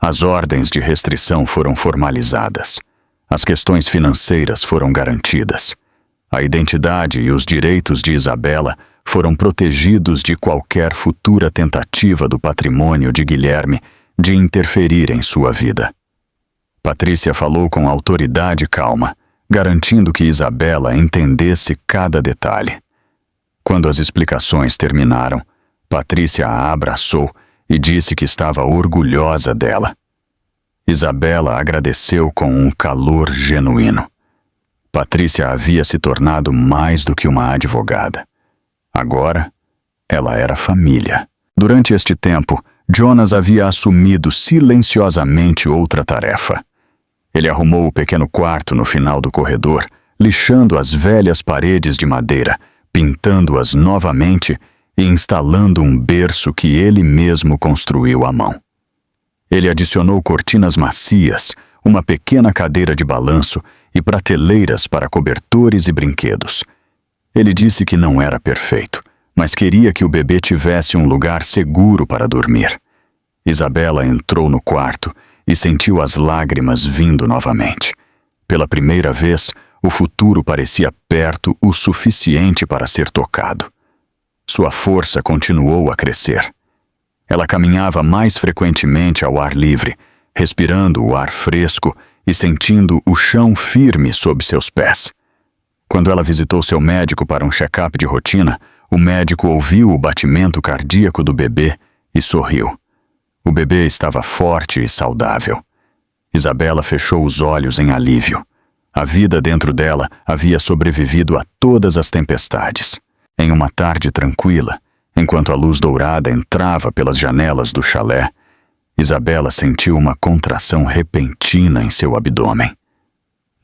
As ordens de restrição foram formalizadas. As questões financeiras foram garantidas. A identidade e os direitos de Isabela foram protegidos de qualquer futura tentativa do patrimônio de Guilherme de interferir em sua vida. Patrícia falou com autoridade calma, garantindo que Isabela entendesse cada detalhe. Quando as explicações terminaram, Patrícia a abraçou e disse que estava orgulhosa dela. Isabela agradeceu com um calor genuíno. Patrícia havia se tornado mais do que uma advogada. Agora, ela era família. Durante este tempo, Jonas havia assumido silenciosamente outra tarefa. Ele arrumou o pequeno quarto no final do corredor, lixando as velhas paredes de madeira, pintando-as novamente e instalando um berço que ele mesmo construiu à mão. Ele adicionou cortinas macias, uma pequena cadeira de balanço e prateleiras para cobertores e brinquedos. Ele disse que não era perfeito, mas queria que o bebê tivesse um lugar seguro para dormir. Isabela entrou no quarto e sentiu as lágrimas vindo novamente. Pela primeira vez, o futuro parecia perto o suficiente para ser tocado. Sua força continuou a crescer. Ela caminhava mais frequentemente ao ar livre, respirando o ar fresco e sentindo o chão firme sob seus pés. Quando ela visitou seu médico para um check-up de rotina, o médico ouviu o batimento cardíaco do bebê e sorriu. O bebê estava forte e saudável. Isabela fechou os olhos em alívio. A vida dentro dela havia sobrevivido a todas as tempestades. Em uma tarde tranquila, enquanto a luz dourada entrava pelas janelas do chalé, Isabela sentiu uma contração repentina em seu abdômen.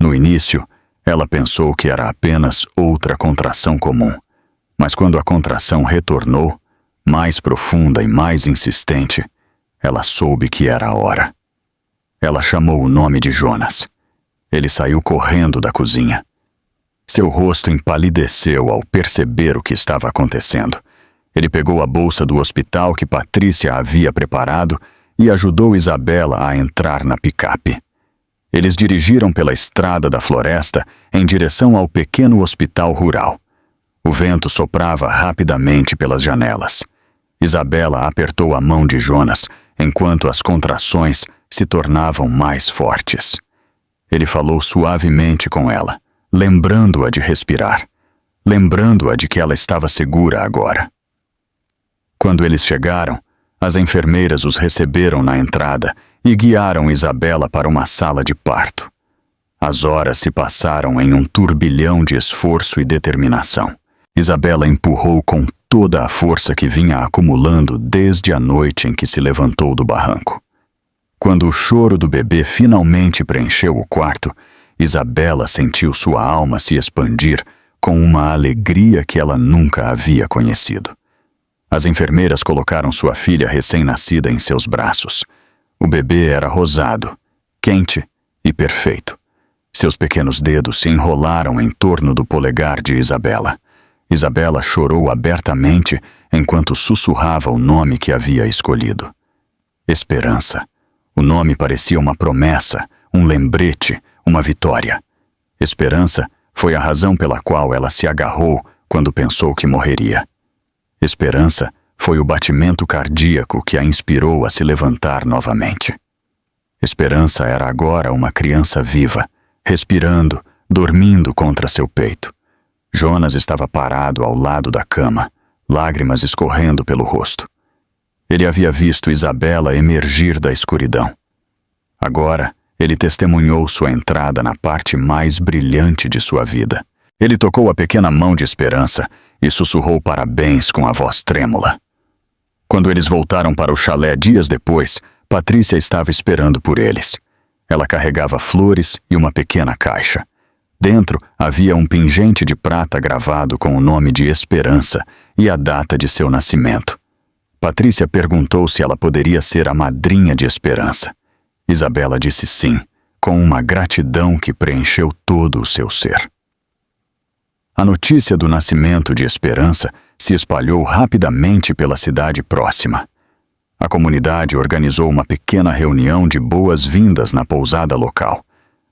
No início, ela pensou que era apenas outra contração comum, mas quando a contração retornou, mais profunda e mais insistente, ela soube que era a hora. Ela chamou o nome de Jonas. Ele saiu correndo da cozinha. Seu rosto empalideceu ao perceber o que estava acontecendo. Ele pegou a bolsa do hospital que Patrícia havia preparado e ajudou Isabela a entrar na picape. Eles dirigiram pela estrada da floresta em direção ao pequeno hospital rural. O vento soprava rapidamente pelas janelas. Isabela apertou a mão de Jonas enquanto as contrações se tornavam mais fortes. Ele falou suavemente com ela, lembrando-a de respirar, lembrando-a de que ela estava segura agora. Quando eles chegaram, as enfermeiras os receberam na entrada e guiaram Isabela para uma sala de parto. As horas se passaram em um turbilhão de esforço e determinação. Isabela empurrou com toda a força que vinha acumulando desde a noite em que se levantou do barranco. Quando o choro do bebê finalmente preencheu o quarto, Isabela sentiu sua alma se expandir com uma alegria que ela nunca havia conhecido. As enfermeiras colocaram sua filha recém-nascida em seus braços. O bebê era rosado, quente e perfeito. Seus pequenos dedos se enrolaram em torno do polegar de Isabela. Isabela chorou abertamente enquanto sussurrava o nome que havia escolhido. Esperança. O nome parecia uma promessa, um lembrete, uma vitória. Esperança foi a razão pela qual ela se agarrou quando pensou que morreria. Esperança foi o batimento cardíaco que a inspirou a se levantar novamente. Esperança era agora uma criança viva, respirando, dormindo contra seu peito. Jonas estava parado ao lado da cama, lágrimas escorrendo pelo rosto. Ele havia visto Isabela emergir da escuridão. Agora, ele testemunhou sua entrada na parte mais brilhante de sua vida. Ele tocou a pequena mão de Esperança e sussurrou parabéns com a voz trêmula. Quando eles voltaram para o chalé dias depois, Patrícia estava esperando por eles. Ela carregava flores e uma pequena caixa. Dentro havia um pingente de prata gravado com o nome de Esperança e a data de seu nascimento. Patrícia perguntou se ela poderia ser a madrinha de Esperança. Isabela disse sim, com uma gratidão que preencheu todo o seu ser. A notícia do nascimento de Esperança se espalhou rapidamente pela cidade próxima. A comunidade organizou uma pequena reunião de boas-vindas na pousada local.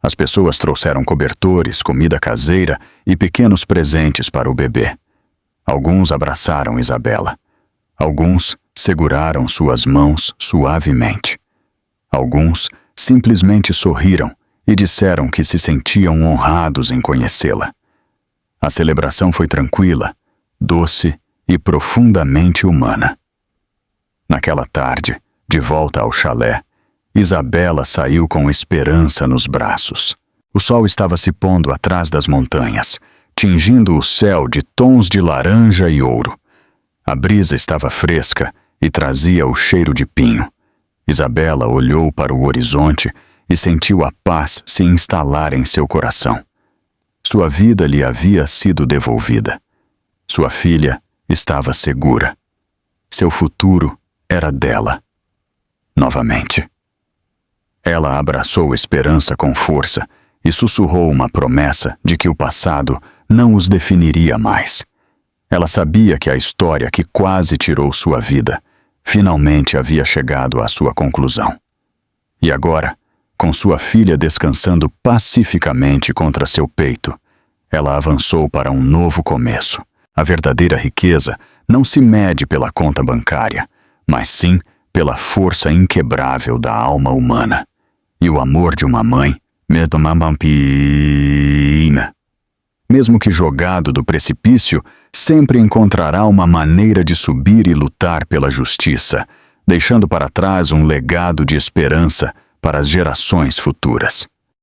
As pessoas trouxeram cobertores, comida caseira e pequenos presentes para o bebê. Alguns abraçaram Isabela. Alguns seguraram suas mãos suavemente. Alguns simplesmente sorriram e disseram que se sentiam honrados em conhecê-la. A celebração foi tranquila, doce e profundamente humana. Naquela tarde, de volta ao chalé, Isabela saiu com Esperança nos braços. O sol estava se pondo atrás das montanhas, tingindo o céu de tons de laranja e ouro. A brisa estava fresca e trazia o cheiro de pinho. Isabela olhou para o horizonte e sentiu a paz se instalar em seu coração. Sua vida lhe havia sido devolvida. Sua filha estava segura. Seu futuro era dela. Novamente. Ela abraçou Esperança com força e sussurrou uma promessa de que o passado não os definiria mais. Ela sabia que a história que quase tirou sua vida finalmente havia chegado à sua conclusão. E agora, com sua filha descansando pacificamente contra seu peito, ela avançou para um novo começo. A verdadeira riqueza não se mede pela conta bancária, mas sim pela força inquebrável da alma humana. E o amor de uma mãe, mesmo que jogado do precipício, sempre encontrará uma maneira de subir e lutar pela justiça, deixando para trás um legado de esperança para as gerações futuras.